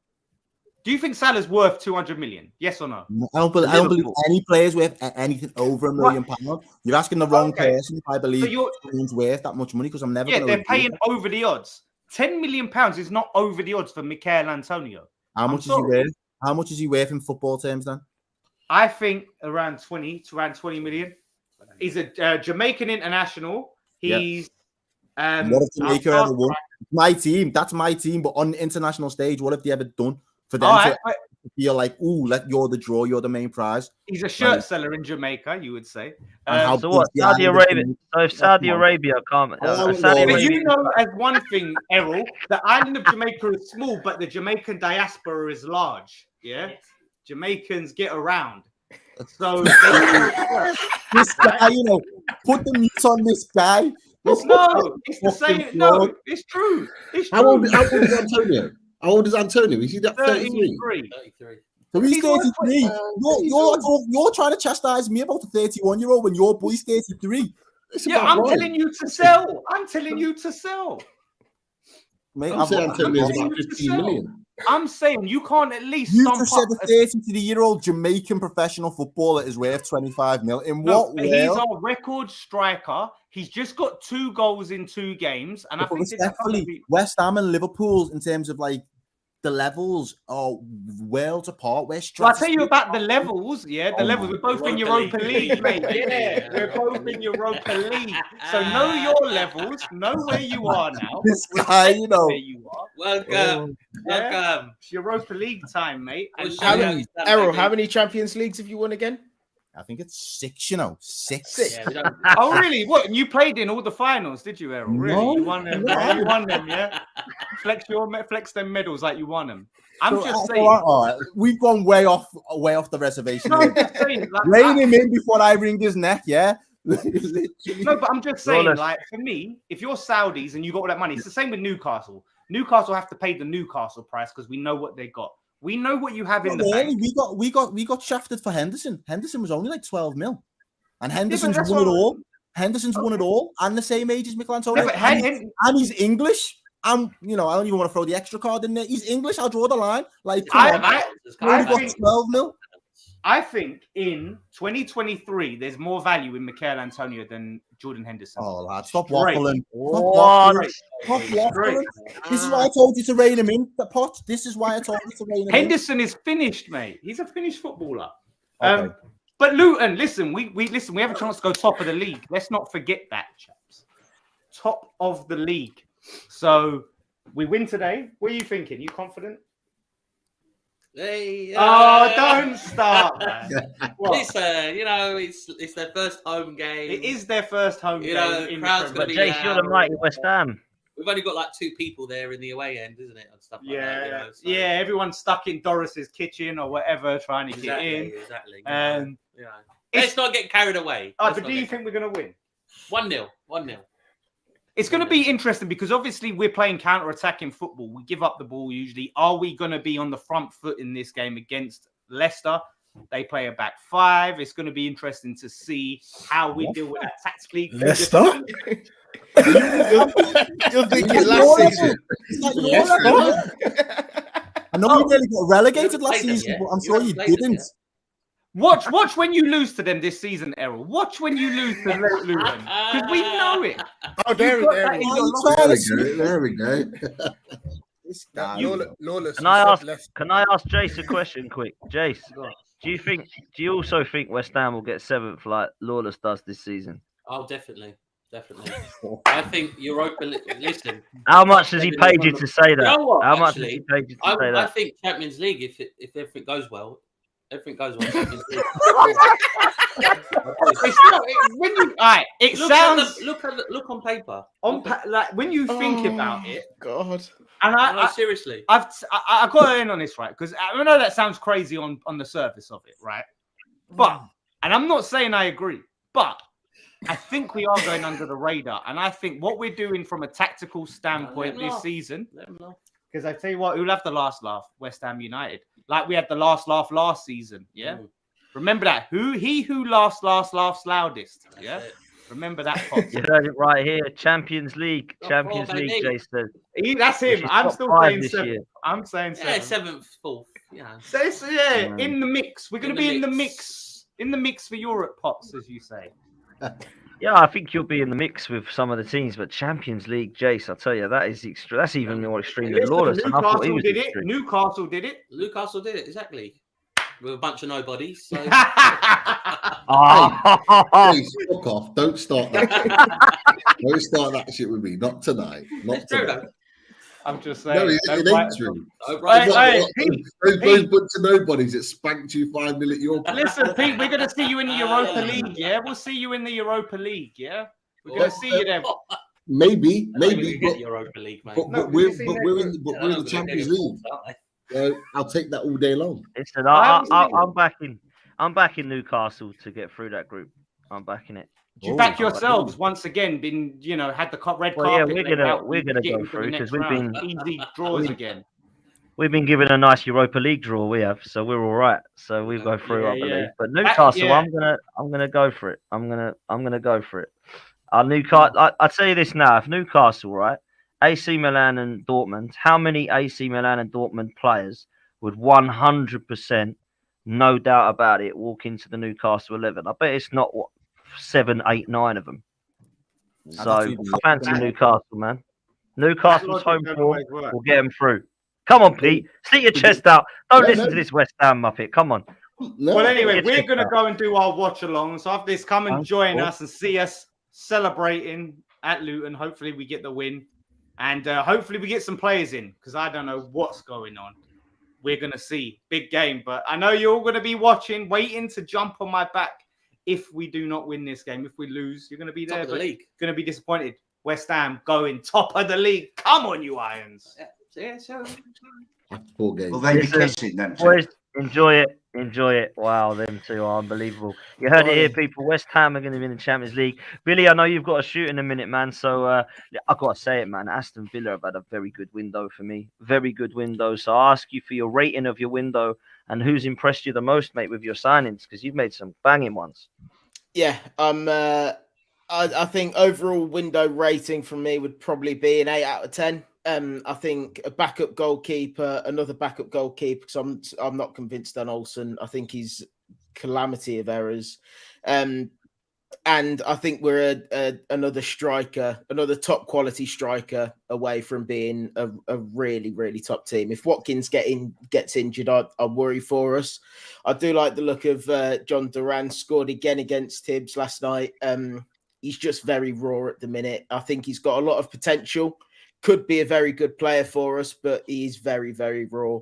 Do you think Salah's worth 200 million? Yes or no? I don't believe any players worth anything over £1 million. You're asking the wrong person if I believe someone's worth that much money, because I'm never. Yeah, they're paying over the odds. £10 million is not over the odds for Mikel Antonio. How much is he worth? How much is he worth in football terms then? I think around 20 million. He's a Jamaican international. He's what if Jamaica ever won? My team, that's my team. But on the international stage, what have they ever done for them to feel like, you're the draw, you're the main prize? He's a shirt seller in Jamaica, you would say. So what? Saudi Arabia. So if Saudi Arabia can't, you know, as one thing, Errol, the island of Jamaica is small, but the Jamaican diaspora is large. Yeah, Jamaicans get around. So this guy, put the mute on this guy. It's the same. No, it's true. It's true. How old is Antonio? How old is Antonio? Is he that 33? 33. So he's 33. You're trying to chastise me about a 31-year-old when your boy's 33. I'm telling you to sell. Mate, I'm saying Antonio's about 15 million. I'm saying you can't at least. You just said a 33-year-old Jamaican professional footballer is worth 25 mil. In what way? He's our record striker. He's just got 2 goals in 2 games, and I think respectfully, West Ham and Liverpool, in terms of like the levels, are worlds apart. I'll tell you about the levels. Yeah, the levels. We're both in Europa League, mate. Yeah, we're both in Europa League. So know your levels. Know where you are now. This guy, where you are. Welcome. It's Europa League time, mate. Errol, how many Champions Leagues have you won again? I think it's 6, 6. Yeah, oh, really? What? And you played in all the finals, did you, Errol? Really? No. You won them? You won them, yeah? Flex them medals like you won them. I'm just saying. All right. We've gone way off the reservation. No, I'm just saying. Rein him in before I wring his neck, yeah? No, but I'm just saying, like, for me, if you're Saudis and you got all that money, it's the same with Newcastle. Newcastle have to pay the Newcastle price because we know what they got. We know what you have in the bank. We got shafted for Henderson. Henderson was only like 12 mil. And Henderson's won it all. Henderson's won it all. And the same age as Mikel Antonio. And he's English. And, I don't even want to throw the extra card in there. He's English. I'll draw the line. Like, I think 12 mil. I think in 2023, there's more value in Mikel Antonio than Jordan Henderson. Oh, lad, stop waffling. Stop waffling. This is why I told you to rein him in, the pot. This is why I told you to rein him in. Henderson is finished, mate. He's a finished footballer. Okay. But Luton, listen, we have a chance to go top of the league. Let's not forget that, chaps. Top of the league. So we win today. What are you thinking? You confident? Hey, Oh, don't start, man. What? It's it's their first home game. It is their first home You game know, in crowd's the gonna Premier be Jace, you're the mighty West Ham. We've only got like 2 people there in the away end, isn't it? And stuff like that. You know, so. Yeah, everyone's stuck in Doris's kitchen or whatever, trying to get in. Exactly. Let's not get carried away. But do you think we're going to win? 1-0. 1-0. It's going to be interesting because obviously we're playing counter-attacking football. We give up the ball usually. Are we going to be on the front foot in this game against Leicester? They play a back 5. It's going to be interesting to see how we deal with that tactically. Leicester? You're thinking last season. I know you nearly got relegated last season, but I'm sure you didn't. Watch when you lose to them this season, Errol. Watch when you lose to Luton because we know it. Oh, there we go. Lawless. Can I ask Jace a question quick? Jace, do you also think West Ham will get 7th like Lawless does this season? Oh, definitely. I think Europa League. Listen, how much has he paid you to say that? You know what, how much actually, has he paid you to say that? I think Champions League, if everything goes well, Champions League. It's not, when you, right, it sounds. Look on paper. Like when you think about it, God. And seriously, I got to end on this, right? Because I know that sounds crazy on the surface of it, right? But, and I'm not saying I agree, but I think we are going under the radar. And I think what we're doing from a tactical standpoint this season, because I tell you what, who'll have the last laugh? West Ham United. Like we had the last laugh last season, yeah? Remember that. Who laughs loudest, yeah? Remember that. You heard it right here. Champions League, Jay said. That's him. I'm still saying 7th. I'm saying 7th. Yeah, 7th, 4th. Yeah. So in the mix. We're going to be in the mix. In the mix for Europe, Pots, as you say. Yeah, I think you'll be in the mix with some of the teams, but Champions League, Jace, I tell you, that's even more extreme than Lawless. Newcastle did it. Newcastle did it, exactly. With a bunch of nobodies. So. Please, fuck off. Don't start that. Don't start that shit with me. Not tonight. Not tonight. I'm just saying. No, it ain't true. Those bunch of nobodies that spanked you 5-0 at your place. Listen, Pete, we're going to see you in the Europa League, yeah? We'll see you in the Europa League, yeah? We're going to see you there. Maybe. But Europa League, mate. But we're in the Champions League. I'll take that all day long. Listen, I'm backing Newcastle to get through that group. I'm backing it. You back yourselves once again. Been had the red carpet. Yeah, we're gonna go through because we've been easy draws again. We've been given a nice Europa League draw. We have, so we're all right. So we go through, I believe. But Newcastle, I'm gonna go for it. I'm gonna go for it. Newcastle. I'll tell you this now: if Newcastle, right, AC Milan and Dortmund, how many AC Milan and Dortmund players would 100%, no doubt about it, walk into the Newcastle 11? I bet it's not 7, 8, 9 of them. So I fancy Newcastle, man. Newcastle's home form will get them through. Come on, Pete. Stick your chest out. Don't listen to this West Ham muppet. Come on. Well, anyway, we're going to go and do our watch along. So after this, come and join us and see us celebrating at Luton. Hopefully we get the win. And hopefully we get some players in because I don't know what's going on. We're going to see. Big game. But I know you're all going to be watching, waiting to jump on my back. If we do not win this game, if we lose, you're going to be there. Top of the league. Going to be disappointed. West Ham going top of the league. Come on, you Irons. Yeah, so. After 4 games. Will they be kissing them? Boys, enjoy it. Enjoy it. Wow, them two are unbelievable. You heard it here, people. West Ham are going to be in the Champions League. Billy, I know you've got a shoot in a minute, man. So I've got to say it, man. Aston Villa have had a very good window for me. Very good window. So I ask you for your rating of your window and who's impressed you the most, mate, with your signings, because you've made some banging ones. Yeah, I think overall window rating from me would probably be an 8 out of 10. I think a backup goalkeeper, another backup goalkeeper, because I'm not convinced on Olsen. I think he's calamity of errors. And I think we're another striker, another top quality striker away from being a really, really top team. If Watkins gets injured, I worry for us. I do like the look of John Duran, scored again against Tibbs last night. He's just very raw at the minute. I think he's got a lot of potential. Could be a very good player for us, but he's very, very raw.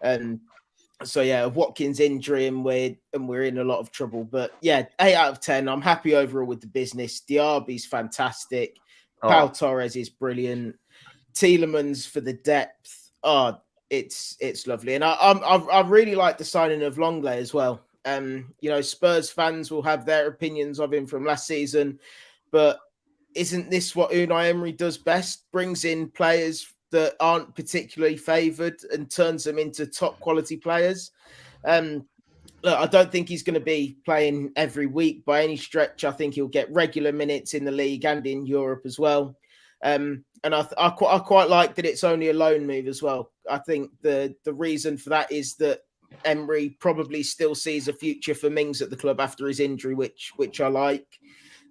I So yeah, Watkins injury, and we're in a lot of trouble. But yeah, 8 out of 10. I'm happy overall with the business. Diaby's fantastic. Pau Torres is brilliant. Tielemans for the depth. Oh, it's lovely, and I really like the signing of Longley as well. Spurs fans will have their opinions of him from last season, but isn't this what Unai Emery does best? Brings in players that aren't particularly favoured and turns them into top quality players. Look, I don't think he's going to be playing every week by any stretch. I think he'll get regular minutes in the league and in Europe as well. And I quite like that it's only a loan move as well. I think the reason for that is that Emery probably still sees a future for Mings at the club after his injury, which I like.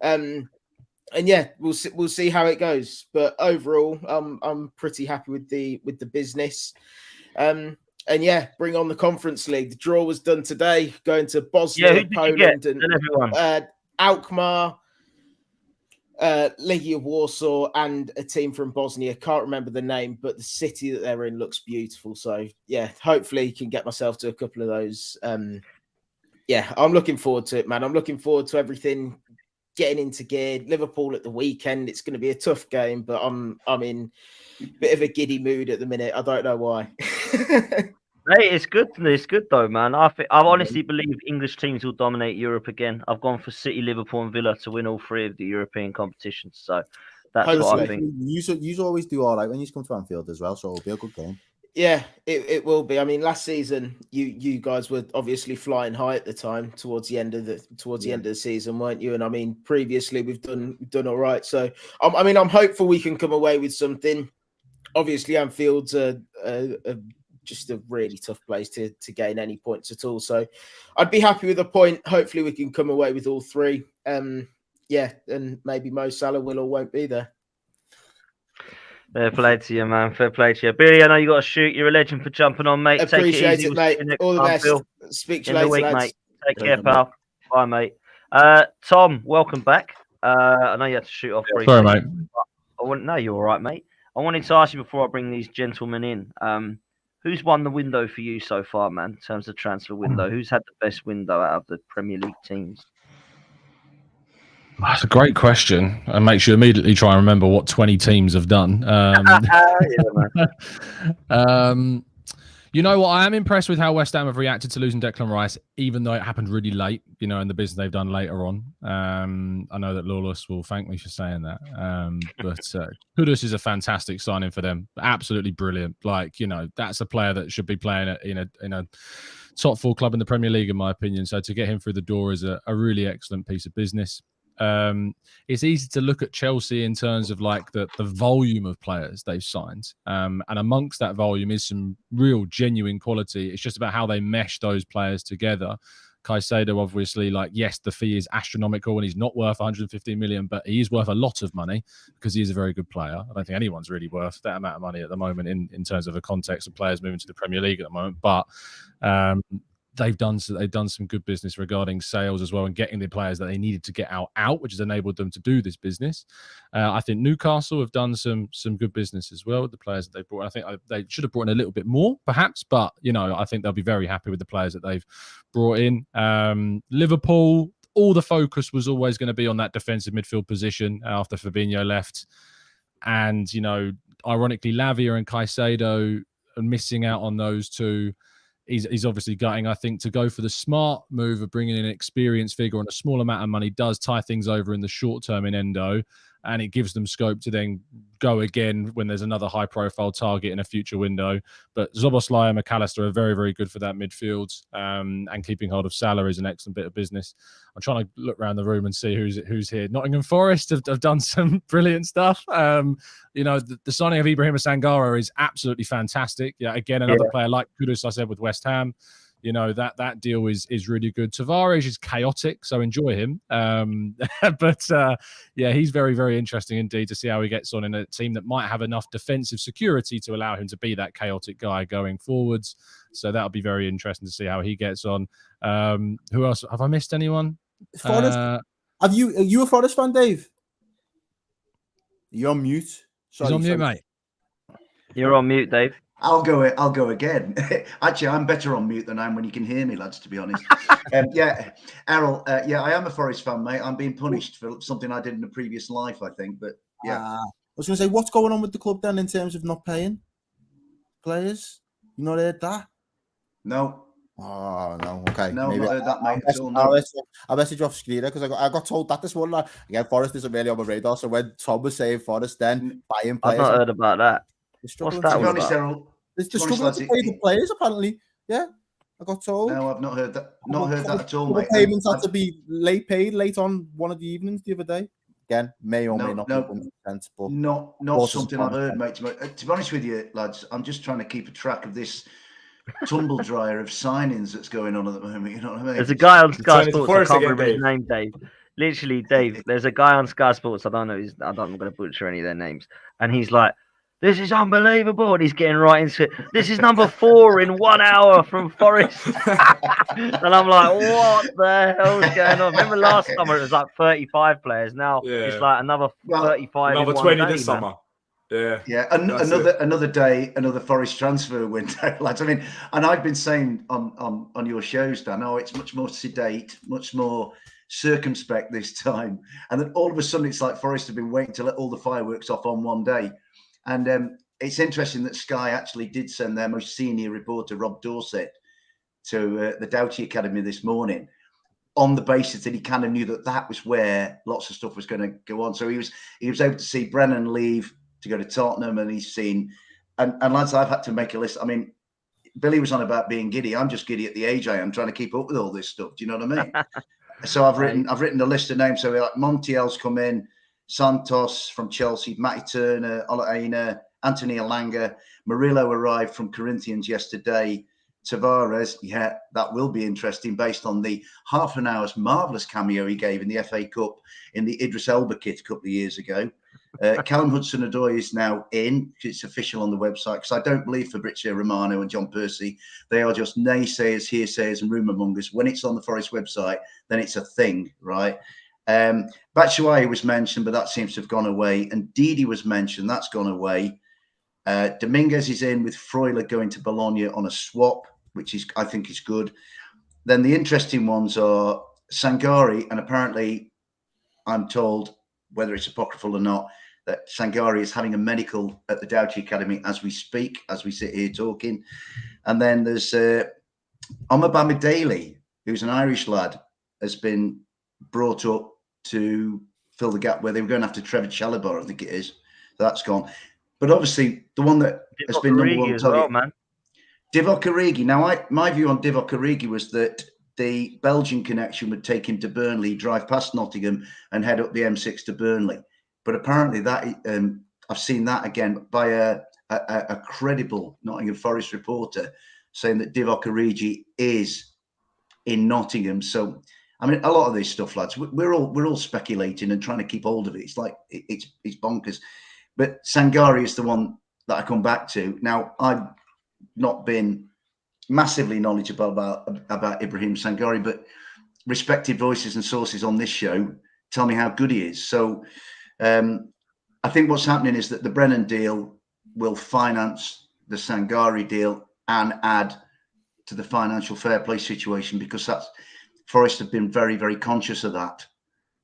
And yeah, we'll see how it goes. But overall, I'm pretty happy with the business. And yeah, bring on the Conference League. The draw was done today, going to Bosnia, Poland, and everyone. Alkmaar, Legia Warsaw, and a team from Bosnia. Can't remember the name, but the city that they're in looks beautiful. So yeah, hopefully can get myself to a couple of those. Yeah, I'm looking forward to it, man. I'm looking forward to everything getting into gear. Liverpool at the weekend. It's going to be a tough game, but I'm in a bit of a giddy mood at the minute. I don't know why. Hey, it's good. It's good though, man. I honestly believe English teams will dominate Europe again. I've gone for City, Liverpool, and Villa to win all 3 of the European competitions. So that's what I think. You always do all right when you come to Anfield as well, so it'll be a good game. Yeah, it will be. I mean, last season you guys were obviously flying high at the time towards the end of the season, weren't you? And I mean, previously we've done all right. So I'm hopeful we can come away with something. Obviously, Anfield's just a really tough place to gain any points at all. So I'd be happy with a point. Hopefully we can come away with all 3. Yeah, and maybe Mo Salah will or won't be there. Fair play to you, man. Fair play to you. Billy, I know you got to shoot. You're a legend for jumping on, mate. Appreciate Take it easy, mate. All the best. Phil. Speak to you later, week, lads. mate. Take care, pal. Bye, mate. Tom, welcome back. I know you had to shoot off briefly. Sorry, mate. No, you're all right, mate. I wanted to ask you before I bring these gentlemen in. Who's won the window for you so far, man, in terms of transfer window? Who's had the best window out of the Premier League teams? That's a great question, and makes you immediately try and remember what 20 teams have done. You know what? I am impressed with how West Ham have reacted to losing Declan Rice, even though it happened really late, in the business they've done later on. I know that Lawless will thank me for saying that. But Kudus is a fantastic signing for them. Absolutely brilliant. That's a player that should be playing in a top 4 club in the Premier League, in my opinion. So to get him through the door is a really excellent piece of business. It's easy to look at Chelsea in terms of the volume of players they've signed. And amongst that volume is some real genuine quality. It's just about how they mesh those players together. Caicedo, obviously, yes, the fee is astronomical and he's not worth 115 million, but he is worth a lot of money because he is a very good player. I don't think anyone's really worth that amount of money at the moment in terms of a context of players moving to the Premier League at the moment. But they've done some good business regarding sales as well and getting the players that they needed to get out, which has enabled them to do this business. I think Newcastle have done some good business as well with the players that they brought. I think they should have brought in a little bit more, perhaps, but I think they'll be very happy with the players that they've brought in. Liverpool, all the focus was always going to be on that defensive midfield position after Fabinho left, and ironically, Lavia and Caicedo are missing out on those two. He's obviously gutting. I think to go for the smart move of bringing in an experienced figure on a small amount of money does tie things over in the short term in Endo, and it gives them scope to then go again when there's another high-profile target in a future window. But Szoboszlai and McAllister are very, very good for that midfield, and keeping hold of Salah is an excellent bit of business. I'm trying to look around the room and see who's here. Nottingham Forest have done some brilliant stuff. The signing of Ibrahima Sangara is absolutely fantastic. Yeah, again, another player like Kudus, I said, with West Ham. That deal is really good. Tavares is chaotic, so enjoy him. But he's very, very interesting indeed to see how he gets on in a team that might have enough defensive security to allow him to be that chaotic guy going forwards. So that'll be very interesting to see how he gets on. Who else? Have I missed anyone? Are you a Forest fan, Dave? You're on mute. He's on mute, mate. You're on mute, Dave. I'll go again. Actually, I'm better on mute than I am when you can hear me, lads, to be honest. Yeah, Errol, yeah, I am a Forest fan, mate. I'm being punished for something I did in a previous life, I think. But yeah. I was going to say, what's going on with the club then in terms of not paying players? You not heard that? No. Oh, no. Okay. No, maybe I've not heard that, mate, at all. No. I'll message off Skeeter because I got told that this morning. Again, Forest isn't really on my radar. So when Tom was saying Forest then buying players, I've not heard about that. What's that to be all honest, about? Errol, They're struggling to pay the players, apparently. Yeah, I got told. No, I've not heard that. Not heard that at all, mate. Payments had to be paid late on one of the evenings the other day. Again, may or may not be 100%, but not something I've heard, mate. To be honest with you, lads, I'm just trying to keep a track of this tumble dryer of signings that's going on at the moment. You know what I mean? There's a guy on Sky Sports. I can't remember his name, Dave. Literally, Dave. There's a guy on Sky Sports. I'm not going to butcher any of their names, and he's like, "This is unbelievable," and he's getting right into it. This is number 4 in 1 hour from Forest, and I'm like, "What the hell's going on?" Remember last summer it was like 35 players. Now it's like another 35. Another in 20 one day, this man. summer. Yeah. Yeah. Another day, another Forest transfer window, lads. I mean, and I've been saying on your shows, Dan, it's much more sedate, much more circumspect this time, and then all of a sudden it's like Forest have been waiting to let all the fireworks off on one day. And it's interesting that Sky actually did send their most senior reporter, Rob Dorset, to the Doughty Academy this morning on the basis that he kind of knew that was where lots of stuff was going to go on. So he was able to see Brennan leave to go to Tottenham, and he's seen, and lads, I've had to make a list. I mean, Billy was on about being giddy. I'm just giddy at the age I am, trying to keep up with all this stuff. Do you know what I mean? So I've written a list of names. So like Montiel's come in, Santos from Chelsea, Matty Turner, Ola Aina, Anthony Alanga, Murillo arrived from Corinthians yesterday. Tavares, yeah, that will be interesting based on the half an hour's marvellous cameo he gave in the FA Cup in the Idris Elba kit a couple of years ago. Callum Hudson-Odoi is now in. It's official on the website because I don't believe Fabrizio Romano and John Percy. They are just naysayers, hearsayers and rumour mongers. When it's on the Forest website, then it's a thing, right? Batshuayi was mentioned, but that seems to have gone away. And Didi was mentioned. That's gone away. Dominguez is in with Freuler going to Bologna on a swap, which is, I think, is good. Then the interesting ones are Sangari, and apparently I'm told, whether it's apocryphal or not, that Sangari is having a medical at the Doughty Academy as we speak, as we sit here talking. And then there's Omabama Daly, who's an Irish lad, has been brought up to fill the gap where they were going after Trevor Chalobah, I think it is. So that's gone. But obviously, the one that has been number one as well, man. Divock Origi. Now, my view on Divock Origi was that the Belgian connection would take him to Burnley, drive past Nottingham, and head up the M6 to Burnley. But apparently, that I've seen that again by a credible Nottingham Forest reporter saying that Divock Origi is in Nottingham. So, I mean, a lot of this stuff, lads, we're all speculating and trying to keep hold of it. It's like it's bonkers. But Sangari is the one that I come back to. Now, I've not been massively knowledgeable about Ibrahim Sangari, but respected voices and sources on this show tell me how good he is. So I think what's happening is that the Brennan deal will finance the Sangari deal and add to the financial fair play situation, because Forest have been very, very conscious of that.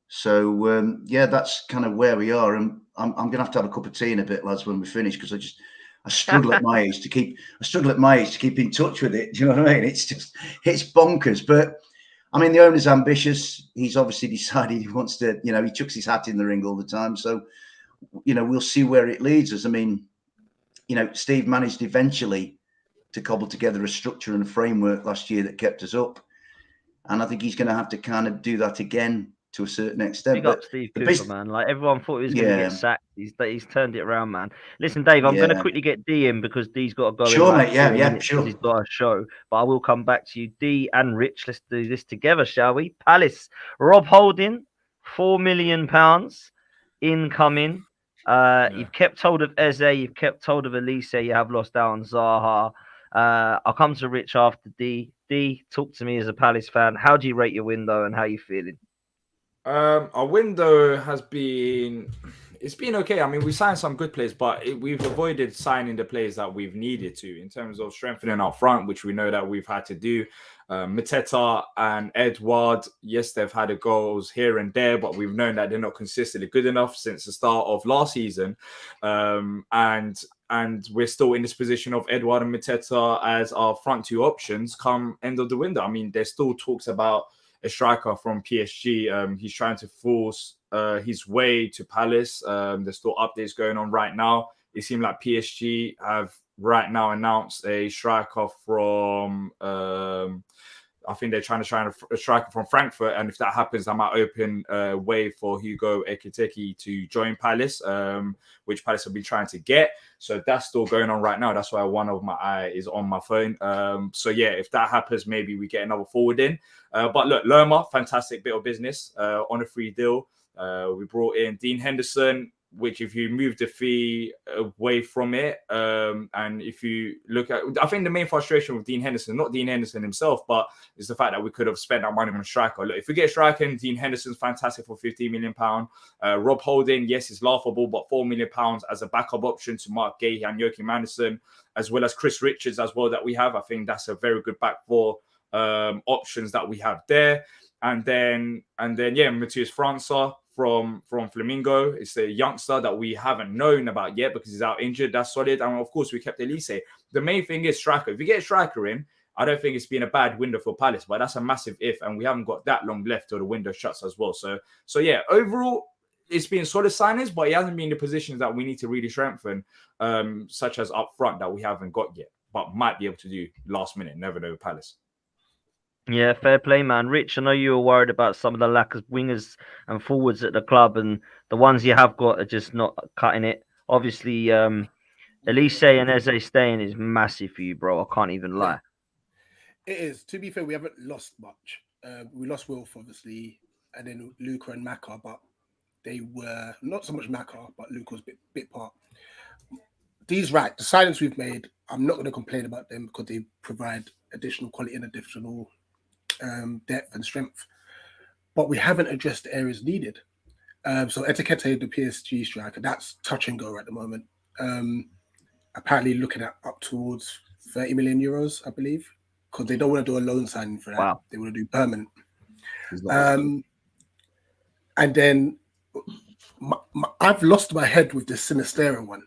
So yeah, that's kind of where we are, and I'm going to have a cup of tea in a bit, lads, when we finish, because I struggle at my age to keep in touch with it. Do you know what I mean? It's bonkers. But I mean, the owner's ambitious. He's obviously decided he wants to, he chucks his hat in the ring all the time. So, we'll see where it leads us. I mean, Steve managed eventually to cobble together a structure and a framework last year that kept us up. And I think he's going to have to kind of do that again to a certain extent. Big up Steve Cooper, man. Like, everyone thought he was going to get sacked. He's turned it around, man. Listen, Dave, I'm going to quickly get D in because D's got to go. Sure, in mate. Yeah, sure. He's got a show, but I will come back to you, D and Rich. Let's do this together, shall we? Palace, Rob Holding, £4 million incoming. You've kept hold of Eze, you've kept hold of Elise, you have lost out on Zaha. I'll come to Rich after D. D, talk to me as a Palace fan. How do you rate your window and how are you feeling? Our window has been, it's been okay. I mean, we signed some good players, but we've avoided signing the players that we've needed to in terms of strengthening our front, which we know that we've had to do. Mateta and Edward, yes, they've had goals here and there, but we've known that they're not consistently good enough since the start of last season. And we're still in this position of Edward and Mateta as our front two options come end of the window. I mean, there's still talks about a striker from PSG. He's trying to force his way to Palace. There's still updates going on right now. It seems like PSG have right now announced a striker from I think they're trying to sign a striker from Frankfurt, and if that happens, that might open a way for Hugo Ekitike to join Palace, which Palace have been trying to get. So that's still going on right now. That's why one of my eye is on my phone. So yeah, if that happens, maybe we get another forward in. But look, Lerma, fantastic bit of business on a free deal. We brought in Dean Henderson, which if you move the fee away from it, and if you look at, I think the main frustration with Dean Henderson, not Dean Henderson himself, but is the fact that we could have spent that money on a striker. Look, if we get a striker, and Dean Henderson's fantastic for £15 million. Rob Holding, yes, it's laughable, but £4 million as a backup option to Mark Gahey and Joachim Anderson, as well as Chris Richards as well that we have. I think that's a very good back four options that we have there. And then yeah, Matthias França from Flamingo. It's a youngster that we haven't known about yet because he's out injured. That's solid. And of course, we kept Elise. The main thing is striker. If you get a striker in, I don't think it's been a bad window for Palace, but that's a massive if. And we haven't got that long left till the window shuts as well. So yeah, overall, it's been solid signings, but it hasn't been the positions that we need to really strengthen, such as up front that we haven't got yet, but might be able to do last minute. Never know with Palace. Yeah, fair play, man. Rich, I know you were worried about some of the lack of wingers and forwards at the club, and the ones you have got are just not cutting it. Obviously, Elise and Eze staying is massive for you, bro. I can't even lie. It is. To be fair, we haven't lost much. We lost Wilf, obviously, and then Luca and Maka, but they were not so much Maka, but Luca was a bit part. These the signings we've made, I'm not going to complain about them because they provide additional quality and additional depth and strength, but we haven't addressed the areas needed. So Etiquette, the PSG striker, that's touch and go at the moment. Apparently looking at up towards 30 million euros, I believe, because they don't want to do a loan signing for that. Wow. They want to do permanent. And then I've lost my head with this Sinistera one.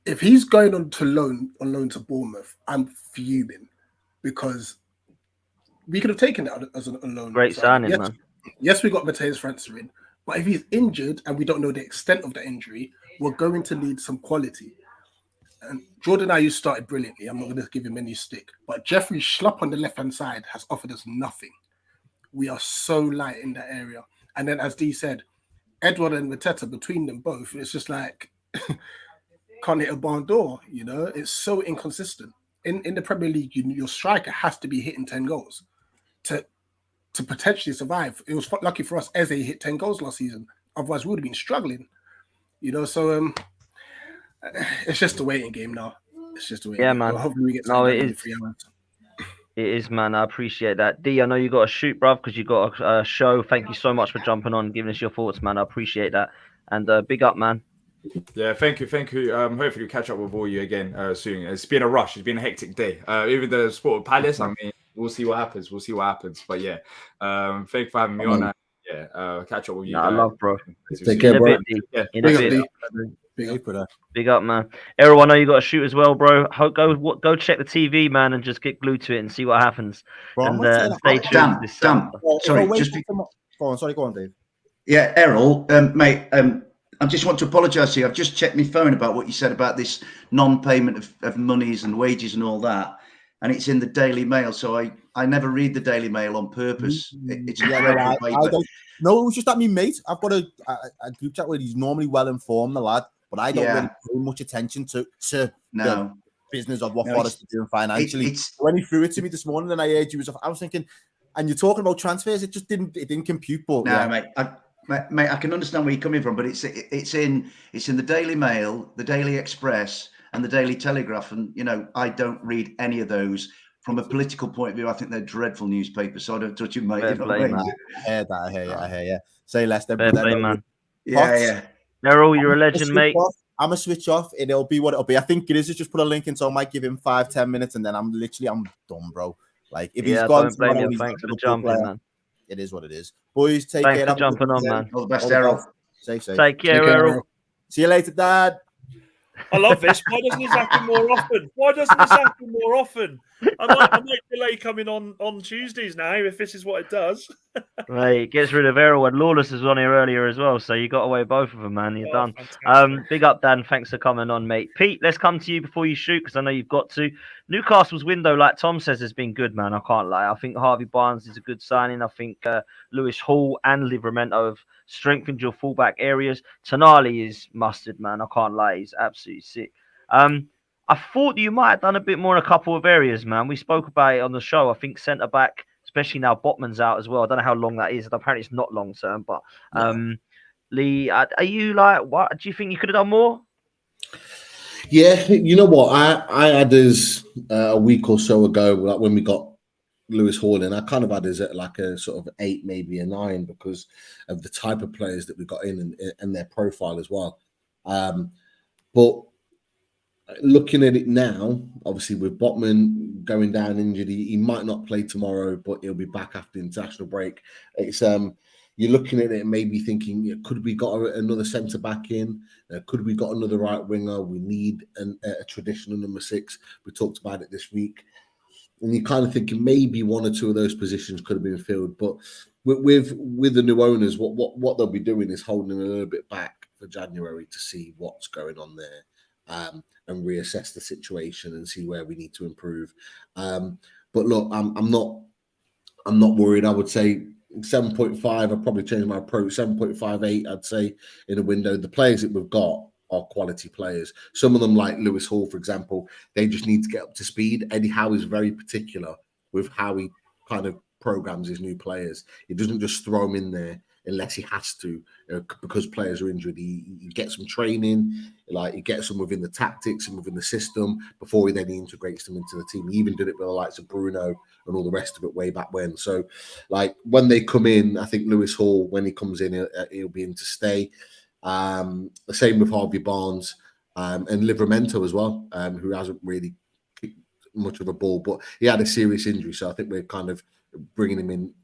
If he's going on loan to Bournemouth, I'm fuming because we could have taken that as a loan. Great signing, man. Yes, we got Matthias França in, but if he's injured and we don't know the extent of the injury, we're going to need some quality. And Jordan Ayew started brilliantly. I'm not going to give him any stick, but Jeffrey Schlupp on the left-hand side has offered us nothing. We are so light in that area. And then, as Dee said, Edward and Mateta, between them both, it's just like can't hit a barn door. You know, it's so inconsistent. In the Premier League, your striker has to be hitting 10 goals to potentially survive. It was lucky for us Eze hit 10 goals last season. Otherwise, we would have been struggling. You know, so it's just a waiting game now. It's just a waiting game. Man. Well, hopefully we get it is. 3 hours. It is, man. I appreciate that. D, I know you got to shoot, bruv, because you got a show. Thank you so much for jumping on and giving us your thoughts, man. I appreciate that. And big up, man. Yeah, thank you. Hopefully we'll catch up with all you again soon. It's been a rush. It's been a hectic day. Even the sport of Palace, I mean, we'll see what happens. But yeah, thank you for having me on. Catch up with you. I love, bro. Take care, bro. Big up, man. Errol, I know you got to shoot as well, bro. Go check the TV, man, and just get glued to it and see what happens. Bro, and stay tuned. Dan, sorry, go on, Dave. Yeah, Errol, mate. I just want to apologise to you. I've just checked my phone about what you said about this non-payment of monies and wages and all that, and it's in the Daily Mail. So I never read the Daily Mail on purpose. It's I no, it was just that me mate. I've got a group chat where he's normally well informed, the lad, but I don't really pay much attention to the business of what Forest are doing financially. When he threw it to me this morning, and I heard you I was thinking, and you're talking about transfers, it just didn't compute. But mate, I can understand where you're coming from, but it's in the Daily Mail, the Daily Express, and the Daily Telegraph, and I don't read any of those. From a political point of view, I think they're dreadful newspapers, so I don't touch them, mate. I hear you. Say less, man. Yeah. Errol, you're a legend, mate. I'm gonna switch off. It'll be what it'll be. I think it is just put a link in, so I might give him 5-10 minutes, and then I'm done, bro. Like if he's gone, don't blame you. he's Thanks not for a Liverpool jumping, player. man. It is what it is. Boys, take Thanks care. for Have a good jumping on, weekend. man. All the best, All the Errol. best. Safe. Take care, care, Errol. Errol. See you later, Dad. I love this. Why doesn't this happen more often? Why doesn't this happen more often? I might delay coming on Tuesdays now if this is what it does. Right, it gets rid of Errol, and Lawless was on here earlier as well, so you got away both of them, man. You're done. Fantastic. Big up, Dan. Thanks for coming on, mate. Pete, let's come to you before you shoot, because I know you've got to. Newcastle's window, like Tom says, has been good, man. I can't lie. I think Harvey Barnes is a good signing. I think Lewis Hall and Livramento have strengthened your fullback areas. Tonali is mustard, man. I can't lie. He's absolutely sick. I thought you might have done a bit more in a couple of areas, man. We spoke about it on the show. I think centre back, especially now Botman's out as well. I don't know how long that is. Apparently, it's not long term. But Lee, are you like, what do you think you could have done more? Yeah, you know what? I had us a week or so ago, like when we got Lewis Hall in, I kind of had us at like a sort of 8, maybe a 9, because of the type of players that we got in and their profile as well. But looking at it now, obviously with Botman going down injured, he might not play tomorrow, but he'll be back after the international break. It's you're looking at it and maybe thinking, could we got another centre back in? Could we got another right winger? We need a traditional number 6. We talked about it this week, and you're kind of thinking maybe 1 or 2 of those positions could have been filled. But with the new owners, what they'll be doing is holding a little bit back for January to see what's going on there. And reassess the situation and see where we need to improve. But look, I'm not worried. I would say 7.5. I'd probably change my approach. 7.58, I'd say, in a window. The players that we've got are quality players. Some of them, like Lewis Hall, for example, they just need to get up to speed. Eddie Howe is very particular with how he kind of programs his new players. He doesn't just throw them in there unless he has to, because players are injured. He gets some training, like he gets them within the tactics and within the system before he then integrates them into the team. He even did it with the likes of Bruno and all the rest of it way back when. So, like when they come in, I think Lewis Hall, when he comes in, he'll be in to stay. The same with Harvey Barnes and Livramento as well, who hasn't really kicked much of a ball, but he had a serious injury, so I think we're kind of bringing him in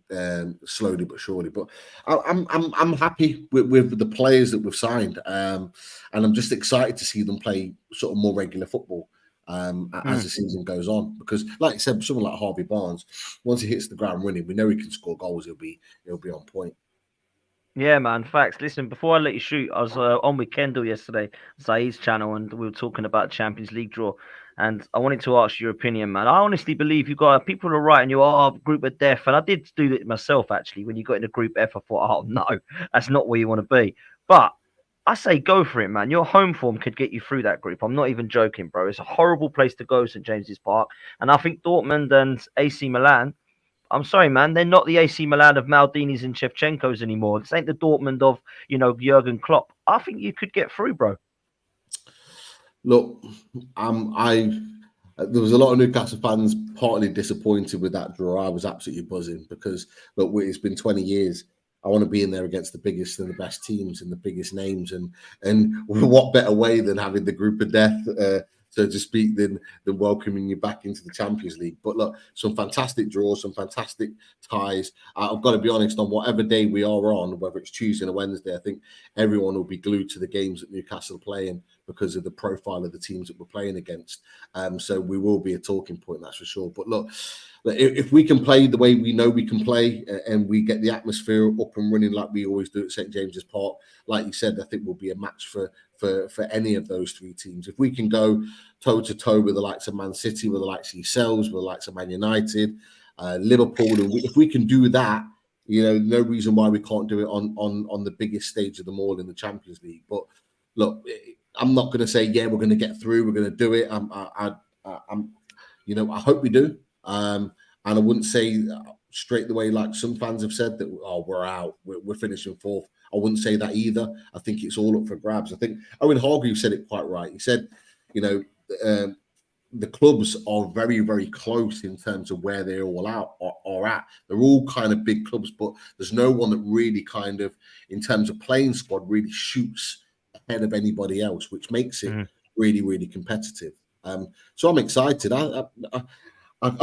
slowly but surely. But I'm happy with the players that we've signed, and I'm just excited to see them play sort of more regular football as the season goes on. Because, like I said, someone like Harvey Barnes, once he hits the ground running, we know he can score goals. He'll be on point. Yeah, man. Facts. Listen, before I let you shoot, I was on with Kendall yesterday, Saeed's channel, and we were talking about Champions League draw. And I wanted to ask your opinion, man. I honestly believe you got people are writing you, group of death. And I did do it myself, actually. When you got in a group F, I thought, oh, no, that's not where you want to be. But I say go for it, man. Your home form could get you through that group. I'm not even joking, bro. It's a horrible place to go, St. James's Park. And I think Dortmund and AC Milan, I'm sorry, man. They're not the AC Milan of Maldinis and Shevchenkos anymore. This ain't the Dortmund of, Jurgen Klopp. I think you could get through, bro. Look, there was a lot of Newcastle fans partly disappointed with that draw. I was absolutely buzzing because, look, it's been 20 years. I want to be in there against the biggest and the best teams and the biggest names. And what better way than having the group of death, so to speak, than welcoming you back into the Champions League. But look, some fantastic draws, some fantastic ties. I've got to be honest, on whatever day we are on, whether it's Tuesday or Wednesday, I think everyone will be glued to the games that Newcastle are playing because of the profile of the teams that we're playing against. So we will be a talking point, that's for sure. But look, if we can play the way we know we can play and we get the atmosphere up and running like we always do at St. James's Park, like you said, I think we'll be a match for any of those 3 teams. If we can go toe-to-toe with the likes of Man City, with the likes of yourselves, with the likes of Man United, Liverpool, and if we can do that, no reason why we can't do it on the biggest stage of them all in the Champions League. But look, I'm not going to say, yeah, we're going to get through, we're going to do it. I hope we do. And I wouldn't say straight away, like some fans have said, that, we're out, we're finishing 4th. I wouldn't say that either. I think it's all up for grabs. I think Owen Hargreaves said it quite right. He said, the clubs are very, very close in terms of where they all are at. They're all kind of big clubs, but there's no one that really kind of, in terms of playing squad, really shoots ahead of anybody else, which makes it really, really competitive. So I'm excited. I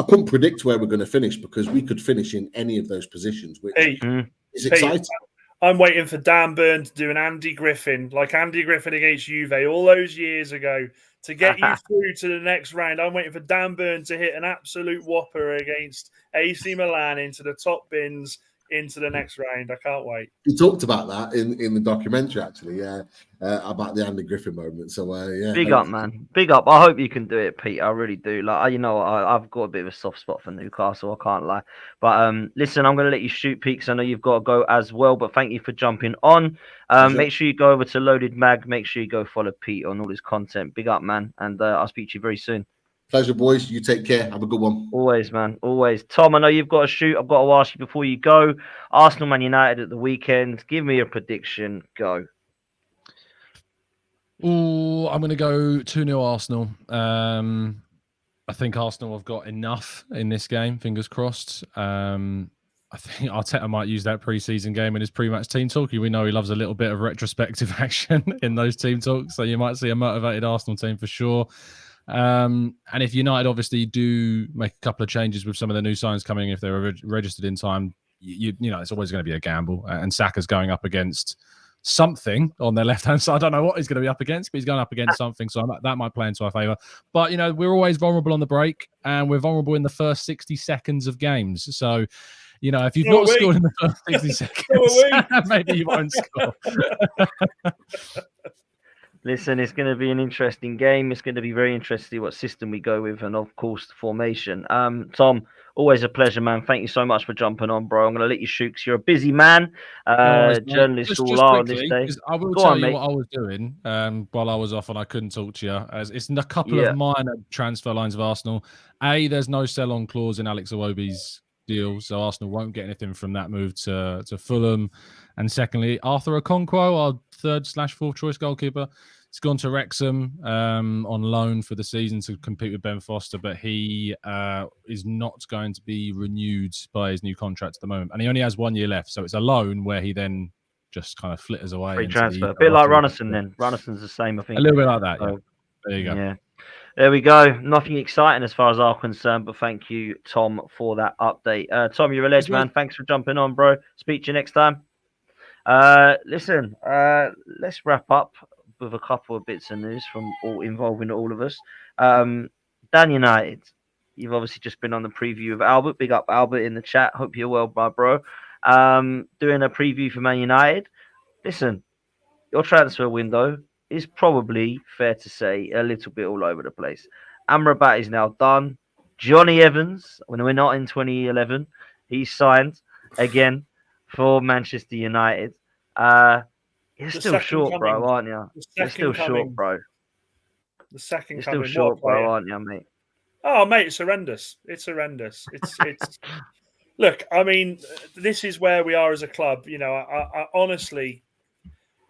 couldn't predict where we're going to finish because we could finish in any of those positions, which is exciting. I'm waiting for Dan Burn to do an Andy Griffin, like Andy Griffin against Juve all those years ago, to get you through to the next round. I'm waiting for Dan Burn to hit an absolute whopper against AC Milan into the top bins into the next round. I can't wait. He talked about that in the documentary, actually, about the Andy Griffin moment. So, big up, man, big up. I hope you can do it, Pete. I really do. Like, I've got a bit of a soft spot for Newcastle. I can't lie. But listen, I'm going to let you shoot, Pete, because I know you've got to go as well. But thank you for jumping on. Make sure you go over to Loaded Mag. Make sure you go follow Pete on all his content. Big up, man, and I'll speak to you very soon. Pleasure, boys. You take care. Have a good one. Always, man. Always. Tom, I know you've got to shoot. I've got to ask you before you go. Arsenal, Man United at the weekend. Give me a prediction. Go. Oh, I'm going to go 2-0 Arsenal. I think Arsenal have got enough in this game. Fingers crossed. I think Arteta might use that pre-season game in his pre-match team talk. We know he loves a little bit of retrospective action in those team talks. So you might see a motivated Arsenal team for sure. And if United obviously do make a couple of changes with some of the new signs coming, if they were registered in time, you know, it's always going to be a gamble. And Saka's going up against something on their left-hand side. I don't know what he's going to be up against, but he's going up against something. So that might play into our favour. But, you know, we're always vulnerable on the break and we're vulnerable in the first 60 seconds of games. So, you know, if you've not scored in the first 60 seconds, maybe you won't score. Listen, it's going to be an interesting game. It's going to be very interesting what system we go with and, of course, the formation. Tom, always a pleasure, man. Thank you so much for jumping on, bro. I'm going to let you shoot because you're a busy man. Journalist just all are on this quickly, day. I will Go tell on, you mate. what I was doing while I was off and I couldn't talk to you. As it's in a couple of minor transfer lines of Arsenal. There's no sell-on clause in Alex Iwobi's deal, so Arsenal won't get anything from that move to Fulham. And secondly, Arthur Okonkwo, our 3rd/4th choice goalkeeper, he's gone to Wrexham on loan for the season to compete with Ben Foster, but he is not going to be renewed by his new contract at the moment. And he only has 1 year left, so it's a loan where he then just kind of flitters away. Free transfer. A bit like Runnison then. Runnison's the same, I think. A little bit like that, yeah. So, there you go. Yeah. There we go. Nothing exciting as far as I'm concerned, but thank you, Tom, for that update. Tom, you're a legend, man. Thanks for jumping on, bro. Speak to you next time. Listen, let's wrap up with a couple of bits of news from involving all of us. Dan United, you've obviously just been on the preview of Albert. Big up Albert in the chat. Hope you're well, my bro. Doing a preview for Man United. Listen, your transfer window is probably, fair to say, a little bit all over the place. Amrabat is now done. Johnny Evans, when we're not in 2011, he's signed again for Manchester United. You're still short, bro, aren't you? You're still short, bro. The second You're coming. still short, bro, aren't you, mate? Oh, mate, it's horrendous. It's horrendous. It's. Look, I mean, this is where we are as a club. You know, I honestly,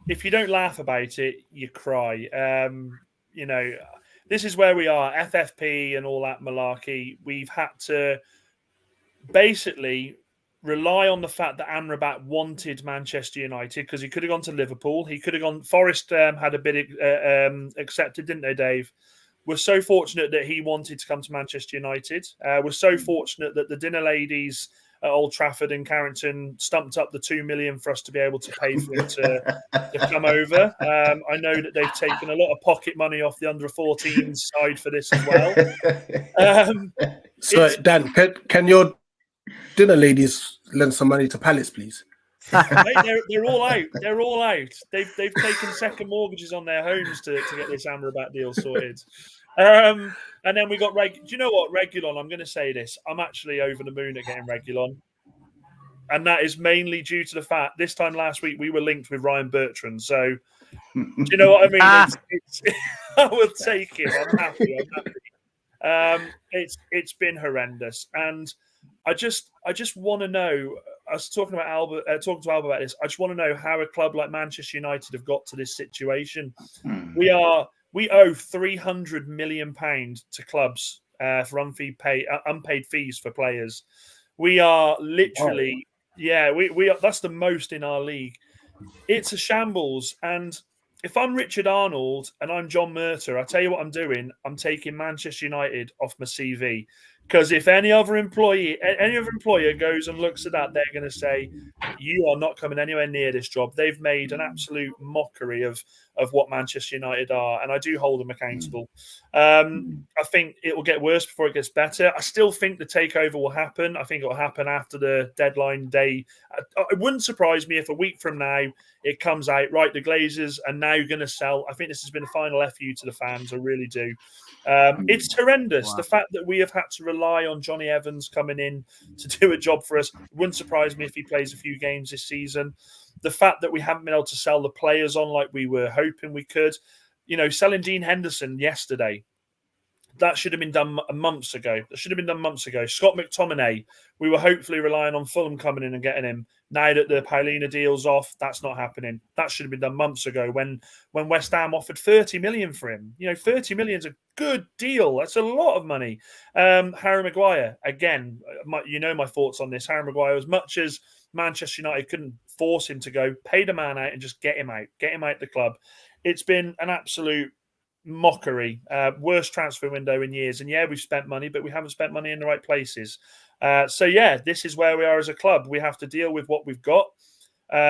if you don't laugh about it, you cry. You know, this is where we are. FFP and all that malarkey. We've had to basically rely on the fact that Amrabat wanted Manchester United because he could have gone to Liverpool. He could have gone. Forest had a bid accepted, didn't they, Dave? We're so fortunate that he wanted to come to Manchester United. We're so fortunate that the dinner ladies at Old Trafford and Carrington stumped up the 2 million for us to be able to pay for him to come over. I know that they've taken a lot of pocket money off the under-14s side for this as well. So, Dan, can your dinner ladies lend some money to Palace, please? Mate, they're all out. They're all out. They've taken second mortgages on their homes to get this Amrabat deal sorted. And then we got do you know what, Regulon? I'm going to say this. I'm actually over the moon at getting Regulon, and that is mainly due to the fact this time last week we were linked with Ryan Bertrand. So, do you know what I mean? It's I will take him. I'm happy. It's been horrendous, and I just want to know. I was talking to Albert about this. I just want to know how a club like Manchester United have got to this situation. We owe £300 million to clubs for unpaid fees for players. We are literally, we are. That's the most in our league. It's a shambles, and if I'm Richard Arnold and I'm John Murter, I tell you what I'm doing. I'm taking Manchester United off my CV, because if any other employer goes and looks at that, they're going to say, you are not coming anywhere near this job. They've made an absolute mockery of what Manchester United are, and I do hold them accountable. I think it will get worse before it gets better. I still think the takeover will happen. I think it will happen after the deadline day. It wouldn't surprise me if a week from now it comes out, right, the Glazers are now going to sell. I think this has been a final FU to the fans. I really do. It's horrendous. Wow. The fact that we have had to rely on Johnny Evans coming in to do a job for us wouldn't surprise me if he plays a few games this season. The fact that we haven't been able to sell the players on like we were hoping we could. You know, selling Dean Henderson yesterday, that should have been done months ago. Scott McTominay, we were hopefully relying on Fulham coming in and getting him. Now that the Paulina deal's off, that's not happening. That should have been done months ago when West Ham offered 30 million for him. You know, 30 million is a good deal. That's a lot of money. Harry Maguire, again, you know my thoughts on this. Harry Maguire, as much as Manchester United couldn't force him to go, pay the man out and just get him out the club. It's been an absolute mockery. Worst transfer window in years. And yeah, we've spent money, but we haven't spent money in the right places. So yeah, this is where we are as a club. We have to deal with what we've got.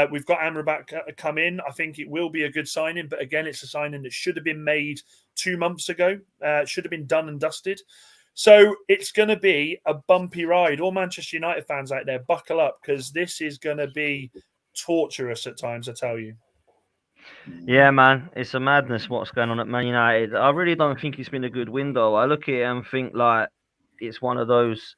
We've got Amrabat come in. I think it will be a good signing, but again, it's a signing that should have been made 2 months ago. It should have been done and dusted. So it's going to be a bumpy ride. All Manchester United fans out there, buckle up, because this is going to be torturous at times, I tell you. Yeah, man, it's a madness what's going on at Man United. I really don't think it's been a good window. I look at it and think like it's one of those.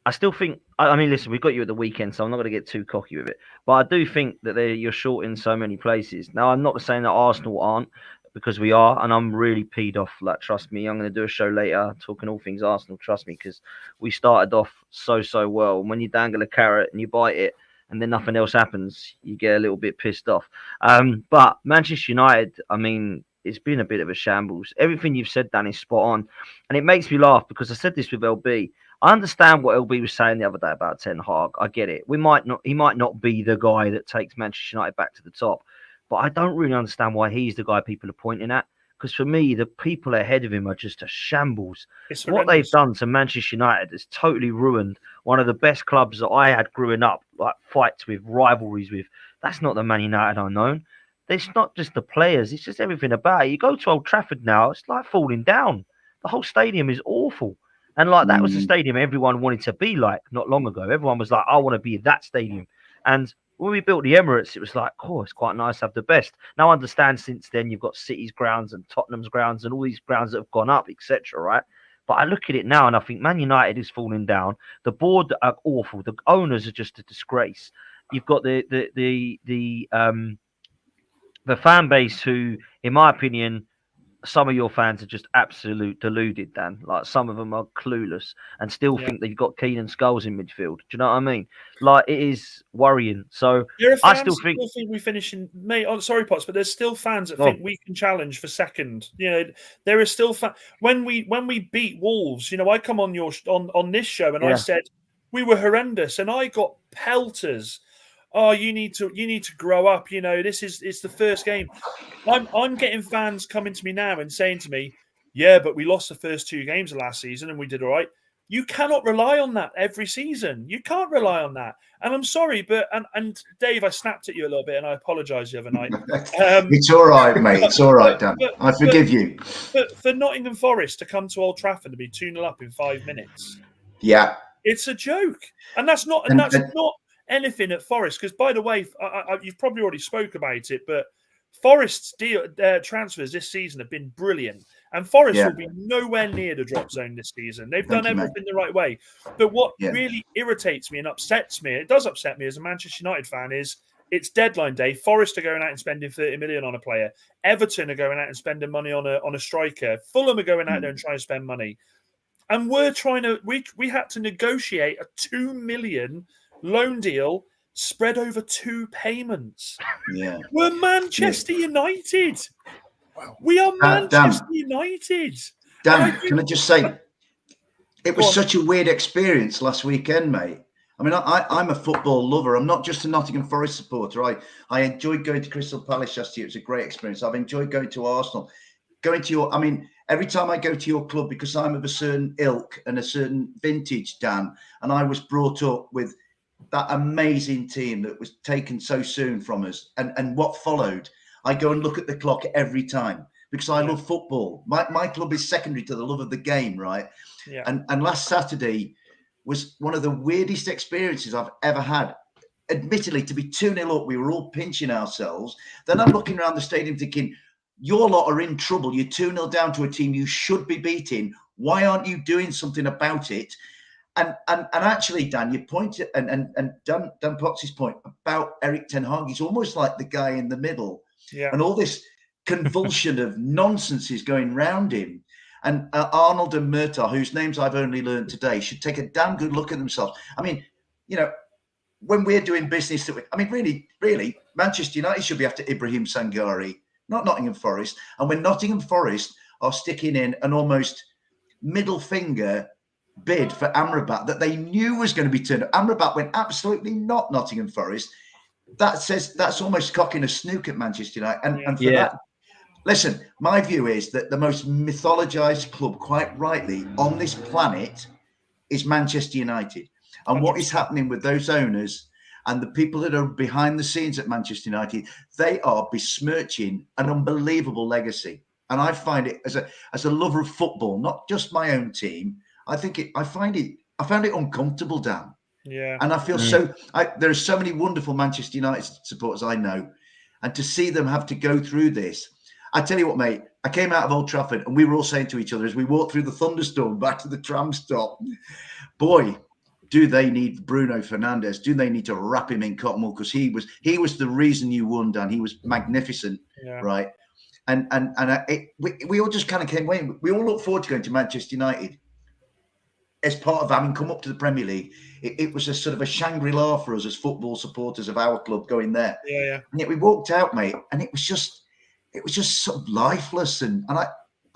I still think. I mean, listen, we got you at the weekend, so I'm not going to get too cocky with it. But I do think that you're short in so many places. Now, I'm not saying that Arsenal aren't, because we are, and I'm really peed off. Like, trust me, I'm going to do a show later talking all things Arsenal. Trust me, because we started off so well. And when you dangle a carrot and you bite it, and then nothing else happens, you get a little bit pissed off. But Manchester United, I mean, it's been a bit of a shambles. Everything you've said, Dan, is spot on. And it makes me laugh because I said this with LB. I understand what LB was saying the other day about Ten Hag. I get it. He might not be the guy that takes Manchester United back to the top. But I don't really understand why he's the guy people are pointing at. Because for me, the people ahead of him are just a shambles. What they've done to Manchester United has totally ruined one of the best clubs that I had growing up, like fights with, rivalries with. That's not the Man United I've known. It's not just the players, it's just everything about it. You go to Old Trafford now, it's like falling down. The whole stadium is awful. And like that was the stadium everyone wanted to be like not long ago. Everyone was like, I want to be that stadium. And when we built the Emirates, it was like, oh, it's quite nice to have the best. Now I understand since then you've got City's grounds and Tottenham's grounds and all these grounds that have gone up, etc. Right? But I look at it now and I think Man United is falling down. The board are awful. The owners are just a disgrace. You've got the fan base who, in my opinion, some of your fans are just absolute deluded, Dan. Like some of them are clueless and still think they've got Keenan Skulls in midfield. Do you know what I mean? Like it is worrying. So I still think we finish in May. Oh, sorry, Potts, but there's still fans that think we can challenge for second. You know, there is still when we beat Wolves. You know, I come on on this show and I said we were horrendous, and I got pelters. Oh, you need to grow up. You know, it's the first game. I'm getting fans coming to me now and saying to me, yeah, but we lost the first 2 games of last season and we did all right. You cannot rely on that every season. You can't rely on that. And I'm sorry, but and Dave, I snapped at you a little bit and I apologise the other night. It's all right, mate. It's all right, Dan. I forgive you. For Nottingham Forest to come to Old Trafford and be 2-0 up in 5 minutes. Yeah. It's a joke. And that's not anything at Forest, because by the way, you've probably already spoke about it, but Forest's transfers this season have been brilliant, and Forest will be nowhere near the drop zone this season. They've done everything the right way. But what really irritates me and upsets me, it does upset me as a Manchester United fan, is it's deadline day. Forest are going out and spending 30 million on a player. Everton are going out and spending money on a striker. Fulham are going out there and trying to spend money, and we had to negotiate a 2 million loan deal spread over 2 payments. Yeah, we're Manchester United. Wow. We are Manchester United. Dan, can I just say, it was such a weird experience last weekend, mate. I mean, I'm a football lover. I'm not just a Nottingham Forest supporter. I enjoyed going to Crystal Palace last year. It was a great experience. I've enjoyed going to Arsenal. Going to your, I mean, every time I go to your club, because I'm of a certain ilk and a certain vintage, Dan, and I was brought up with that amazing team that was taken so soon from us, and what followed, I go and look at the clock every time because I love football. My club is secondary to the love of the game, right? Yeah. And last Saturday was one of the weirdest experiences I've ever had. Admittedly, to be 2-0 up, we were all pinching ourselves. Then I'm looking around the stadium thinking, your lot are in trouble. You're 2-0 down to a team you should be beating. Why aren't you doing something about it? And actually, Dan, you pointed, and Dan Potts' point about Eric Ten Hag, he's almost like the guy in the middle. Yeah. And all this convulsion of nonsense is going round him. And Arnold and Murtaugh, whose names I've only learned today, should take a damn good look at themselves. I mean, you know, when we're doing business, really, Manchester United should be after Ibrahim Sangare, not Nottingham Forest. And when Nottingham Forest are sticking in an almost middle finger bid for Amrabat that they knew was going to be turned up, Amrabat went absolutely not Nottingham Forest. That's almost cocking a snook at Manchester United. And for that, listen, my view is that the most mythologized club, quite rightly, on this planet is Manchester United. And what is happening with those owners and the people that are behind the scenes at Manchester United, they are besmirching an unbelievable legacy. And I find it, as a lover of football, not just my own team, I found it uncomfortable, Dan. Yeah. And I feel there are so many wonderful Manchester United supporters I know. And to see them have to go through this, I tell you what, mate, I came out of Old Trafford and we were all saying to each other as we walked through the thunderstorm back to the tram stop, boy, do they need Bruno Fernandes? Do they need to wrap him in cotton wool? Because he was the reason you won, Dan. He was magnificent, right? And we all just kind of came away. We all look forward to going to Manchester United as part of having come up to the Premier League. It was a sort of a Shangri-La for us as football supporters of our club going there. Yeah. And yet we walked out, mate, and it was just sort of lifeless. And I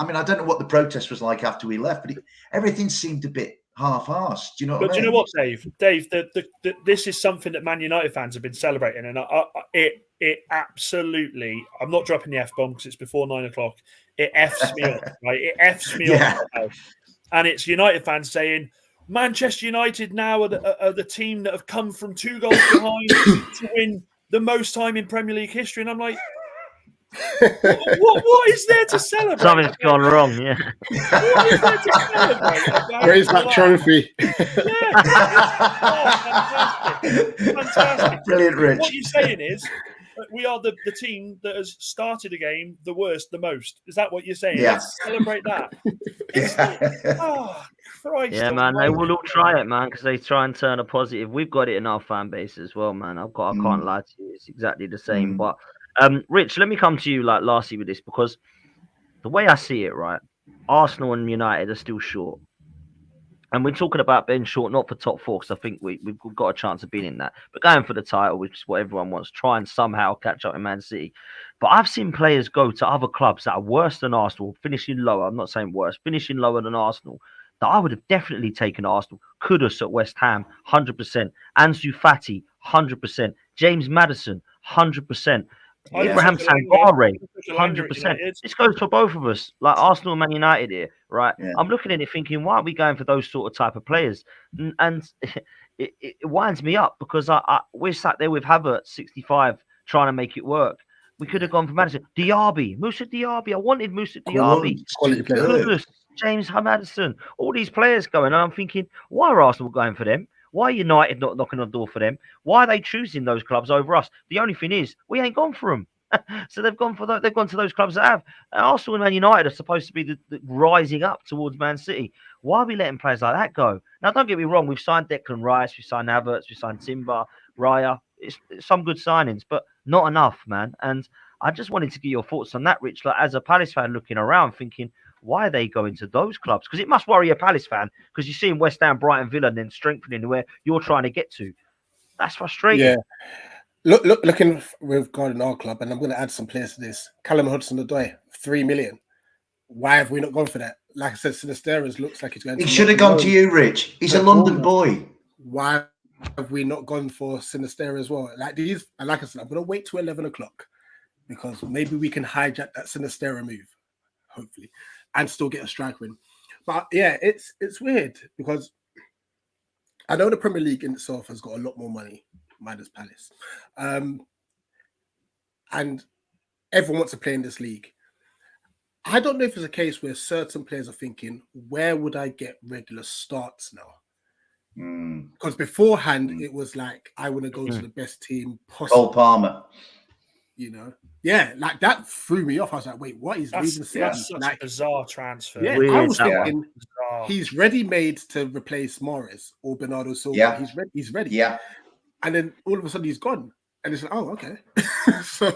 mean, I don't know what the protest was like after we left, but everything seemed a bit half-assed. Do you know what I mean? But do you know what, Dave? This is something that Man United fans have been celebrating, and it absolutely. I'm not dropping the F-bomb because it's before 9 o'clock. It F's me up, right? It F's me up, and it's United fans saying Manchester United now are the team that have come from 2 goals behind to win the most time in Premier League history, and I'm like, what is there to celebrate? Something's gone wrong, yeah. What is there to celebrate? Where's that trophy? Fantastic. Brilliant, Rich. What you're saying is we are the team that has started a game the worst, the most. Is that what you're saying? Yeah. Let's celebrate that. Oh, Christ. Yeah, man, they will all try it, man, because they try and turn a positive. We've got it in our fan base as well, man. I can't lie to you. It's exactly the same. But Rich, let me come to you like lastly with this, because the way I see it, right, Arsenal and United are still short. And we're talking about being short, not for top 4, because I think we've got a chance of being in that. But going for the title, which is what everyone wants, try and somehow catch up in Man City. But I've seen players go to other clubs that are worse than Arsenal, finishing lower. I'm not saying worse, finishing lower than Arsenal. That I would have definitely taken Arsenal. Kudus at West Ham, 100%. Ansu Fati, 100%. James Maddison, 100%. Ibrahim Sangare, 100%. This goes for both of us, like Arsenal and Man United here, right? Yeah. I'm looking at it thinking, why are we going for those sort of type of players? And it winds me up because we're sat there with Havertz, 65, trying to make it work. We could have gone for Madison. Musa Diaby. I wanted Musa Diaby. Kudus, James Maddison. All these players going. And I'm thinking, why are Arsenal going for them? Why are United not knocking on the door for them? Why are they choosing those clubs over us? The only thing is, we ain't gone for them. So they've gone to those clubs that have. Arsenal and Man United are supposed to be the rising up towards Man City. Why are we letting players like that go? Now, don't get me wrong. We've signed Declan Rice, we've signed Havertz, we've signed Timber, Raya. It's some good signings, but not enough, man. And I just wanted to get your thoughts on that, Rich. Like, as a Palace fan looking around, thinking, why are they going to those clubs? Because it must worry a Palace fan, because you're seeing West Ham, Brighton, Villa, and then strengthening where you're trying to get to. That's frustrating. Yeah. Looking regarding our club, and I'm going to add some players to this. Callum Hudson-Odoi, 3 million. Why have we not gone for that? Like I said, Sinisterra's looks like he's going. He should have gone to you, Rich. He's a London boy. Why have we not gone for Sinister as well? Like these, and like I said, I'm gonna wait till 11 o'clock because maybe we can hijack that Sinister move, hopefully, and still get a strike win. But yeah, it's weird because I know the Premier League in itself has got a lot more money, minus Palace, and everyone wants to play in this league. I don't know if it's a case where certain players are thinking, where would I get regular starts now? Because beforehand, it was like, I want to go to the best team possible. Cole Palmer. You know? Yeah, like that threw me off. I was like, wait, what? He's leaving City? That's such like, a bizarre transfer. Yeah, Weird, I was that thinking he's ready-made to replace Mahrez or Bernardo Silva. Yeah. He's ready. Yeah. And then all of a sudden he's gone. And it's like, oh, okay. So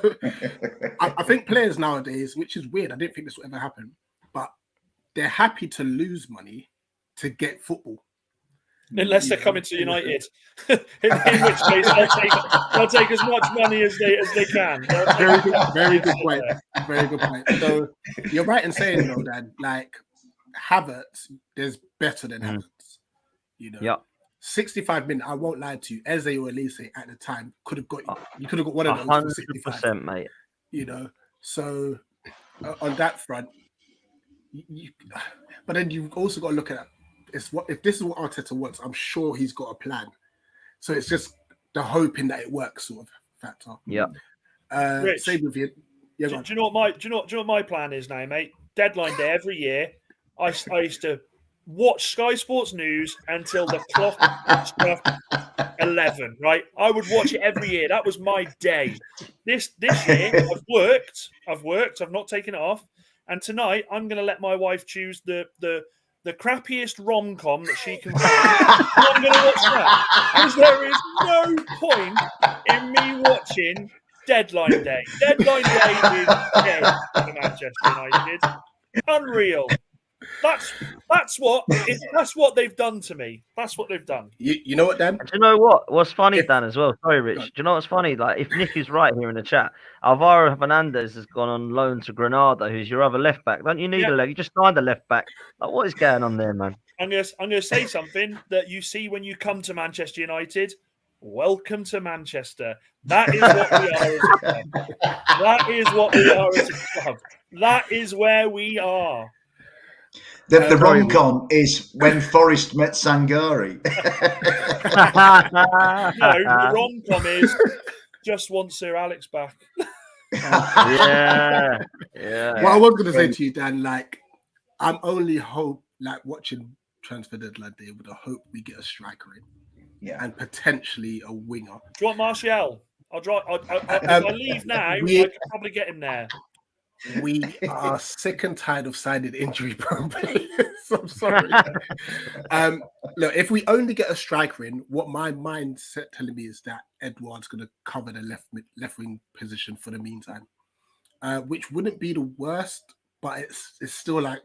I think players nowadays, which is weird, I didn't think this would ever happen, but they're happy to lose money to get football. Unless they're coming to United, in which case they'll take as much money as they can. Very good point. Very good point. So you're right in saying though that like Havertz, there's better than Havertz. You know. Yeah. 65 minutes. I won't lie to you. Eze or Elise at the time could have got you could have got one of those for 65. 100%, mate. You know. So on that front, but then you've also got to look at if this is what Arteta wants, I'm sure he's got a plan. So it's just the hoping that it works sort of factor. Yeah. Rich, same with you. Yeah, do you know what my plan is now, mate? Deadline day every year. I used to watch Sky Sports News until the clock struck 11. Right, I would watch it every year. That was my day. This year, I've worked. I've not taken it off. And tonight, I'm going to let my wife choose the crappiest rom-com that she can find. I'm going to watch that. Because there is no point in me watching Deadline Day. Deadline Day is dead for Manchester United. Unreal. That's what they've done to me. That's what they've done. You know what, Dan? Do you know what? What's funny, Dan, as well? Sorry, Rich. Do you know what's funny? Like, if Nick is right here in the chat, Alvaro Fernandez has gone on loan to Granada, who's your other left back. Don't you need a leg? You just signed a left back. Like, what is going on there, man? I'm gonna say something that you see when you come to Manchester United. Welcome to Manchester. That is what we are as a club. That is what we are as a club. That is where we are. The rom-com is when Forrest met Sangari. No, the rom-com is just want Sir Alex back. Yeah. What I was going to say to you, Dan, like, I'm only watching Transfer Deadline Day with the hope we get a striker in, and potentially a winger. Do you want Martial? If I leave now, I could probably get him there. We are sick and tired of signing injury-prone players. I'm sorry. Look, if we only get a striker in, what my mindset telling me is that Edouard's going to cover the left wing position for the meantime, which wouldn't be the worst, but it's still like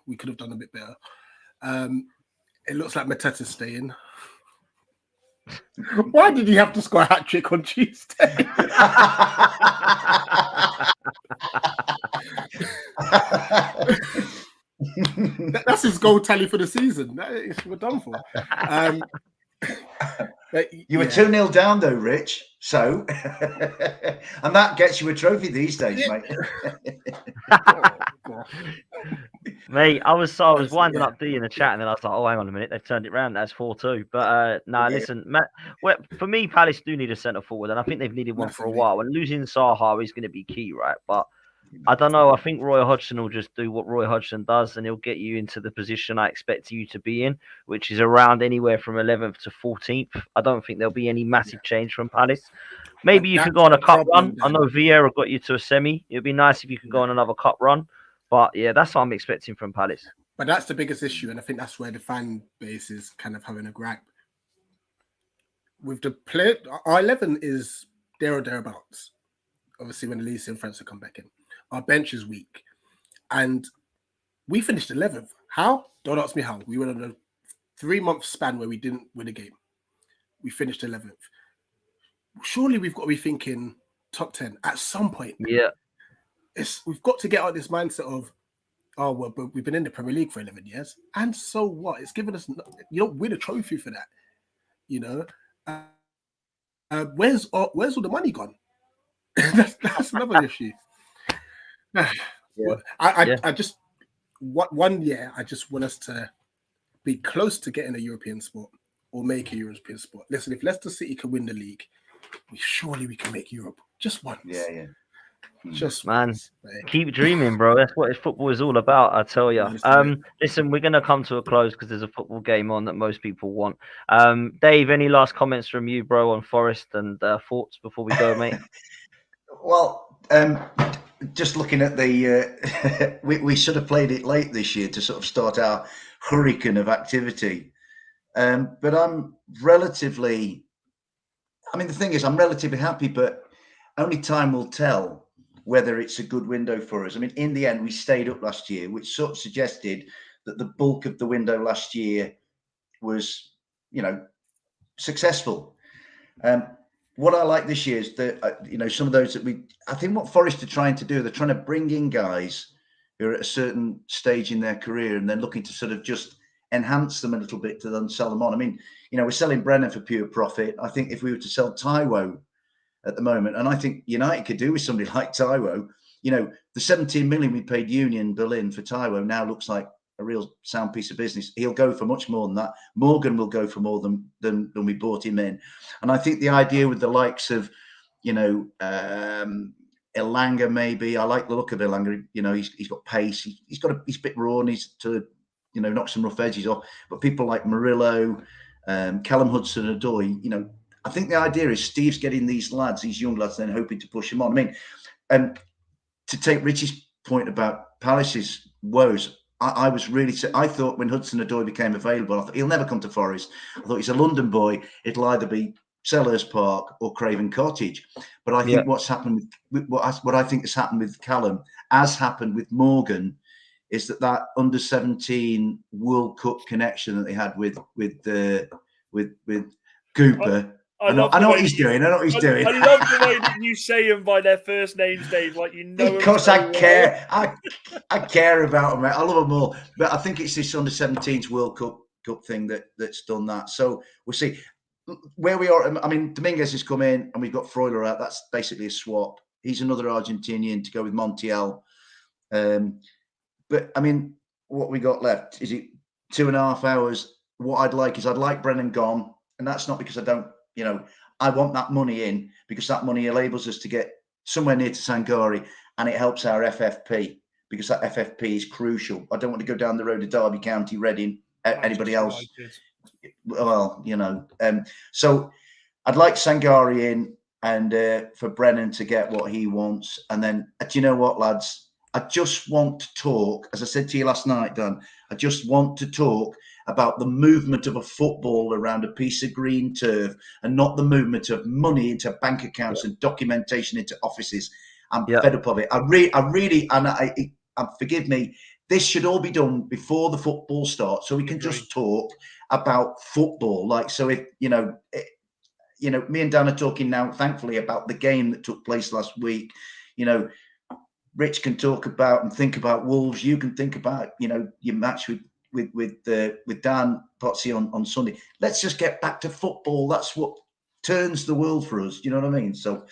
we could have done a bit better. It looks like Mateta's staying. Why did he have to score a hat trick on Tuesday? That's his goal tally for the season. We're done for. You were 2-0 down though, Rich. So, and that gets you a trophy these days, mate. Mate, I was winding up D in the chat, and then I was like, "Oh, hang on a minute, they've turned it round. That's 4-2." But listen, Matt. Well, for me, Palace do need a centre forward, and I think they've needed one for a while. And losing Saha is going to be key, right? But I don't know. I think Roy Hodgson will just do what Roy Hodgson does, and he'll get you into the position I expect you to be in, which is around anywhere from 11th to 14th. I don't think there'll be any massive change from Palace. Maybe you could go on a cup run. I know Vieira got you to a semi. It'd be nice if you could go on another cup run. But yeah, that's what I'm expecting from Palace. But that's the biggest issue, and I think that's where the fan base is kind of having a gripe. With the player, our 11 is there or thereabouts. Obviously, when Elise and Francis come back in. Our bench is weak. And we finished 11th. How? Don't ask me how. We went on a 3-month span where we didn't win a game. We finished 11th. Surely we've got to be thinking top 10 at some point. Yeah. We've got to get out of this mindset of, oh, well, but we've been in the Premier League for 11 years. And so what? It's given us, you don't win a trophy for that. You know? Where's all the money gone? that's another issue. I just one year I just want us to be close to getting a European spot or make a European spot. Listen, if Leicester City can win the league, surely we can make Europe just once. Yeah. Just man, once, keep dreaming, bro. That's what football is all about, I tell you. Listen, we're gonna come to a close because there's a football game on that most people want. Dave, any last comments from you, bro, on Forest and thoughts before we go, mate? Well, just looking at the, we should have played it late this year to sort of start our hurricane of activity. But I'm relatively, I mean, the thing is, I'm relatively happy, but only time will tell whether it's a good window for us. I mean, in the end, we stayed up last year, which sort of suggested that the bulk of the window last year was, successful. What I like this year is that, some of those that I think what Forest are trying to do, they're trying to bring in guys who are at a certain stage in their career and then looking to sort of just enhance them a little bit to then sell them on. I mean, we're selling Brennan for pure profit. I think if we were to sell Taiwo at the moment, and I think United could do with somebody like Taiwo, the 17 million we paid Union Berlin for Taiwo now looks like a real sound piece of business. He'll go for much more than that. Morgan will go for more than we bought him in. And I think the idea with the likes of, Elanga, maybe, I like the look of Elanga. He's got pace. He's a bit raw and he's to, knock some rough edges off. But people like Murillo, Callum Hudson-Odoi, I think the idea is Steve's getting these young lads, then hoping to push them on. I mean, to take Richie's point about Palace's woes, I thought when Hudson-Odoi became available, I thought he'll never come to Forest. I thought he's a London boy. It'll either be Selhurst Park or Craven Cottage. But I think what's happened with what I think has happened with Callum, as happened with Morgan, is that under 17 World Cup connection that they had with Cooper. I know what he's doing. I know what he's doing. I love the way that you say them by their first names, Dave. Like because I care. I care about them. Mate. I love them all. But I think it's this under 17s World Cup thing that's done that. So we'll see where we are. I mean, Dominguez has come in, and we've got Freuler out. That's basically a swap. He's another Argentinian to go with Montiel. But I mean, what we got left is it 2.5 hours. What I'd like Brennan gone, and that's not because I don't. I want that money in because that money enables us to get somewhere near to Sangari and it helps our FFP because that FFP is crucial. I don't want to go down the road of Derby County, Reading, anybody else. Well, so I'd like Sangari in and for Brennan to get what he wants. And then, do you know what, lads? I just want to talk, as I said to you last night, Dan, I just want to talk about the movement of a football around a piece of green turf and not the movement of money into bank accounts and documentation into offices. I'm fed up of it. I really, and forgive me, this should all be done before the football starts so we can just talk about football. Like, so if, me and Dan are talking now, thankfully, about the game that took place last week. Rich can talk about and think about Wolves. You can think about, your match with Dan Potsy on Sunday. Let's just get back to football. That's what turns the world for us. You know what I mean? So,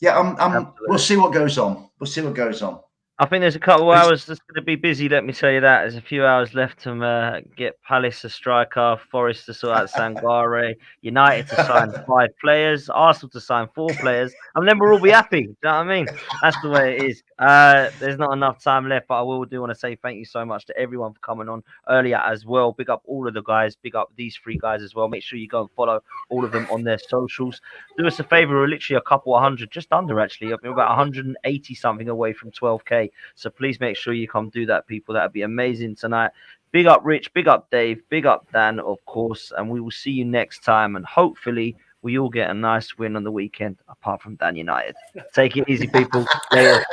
we'll see what goes on. I think there's a couple of hours that's going to be busy. Let me tell you that. There's a few hours left to get Palace a striker, Forest to sort out Sangare, United to sign 5 players, Arsenal to sign 4 players, and then we'll all be happy. Do you know what I mean? That's the way it is. There's not enough time left, but I do want to say thank you so much to everyone for coming on earlier as well. Big up all of the guys. Big up these 3 guys as well. Make sure you go and follow all of them on their socials. Do us a favor. We're literally a couple 100, just under actually. We're about 180 something away from 12K. So please make sure you come do that, people. That'd be amazing tonight. Big up Rich, big up Dave, big up Dan, of course. And we will see you next time. And hopefully we all get a nice win on the weekend, apart from Dan United. Take it easy, people. Later.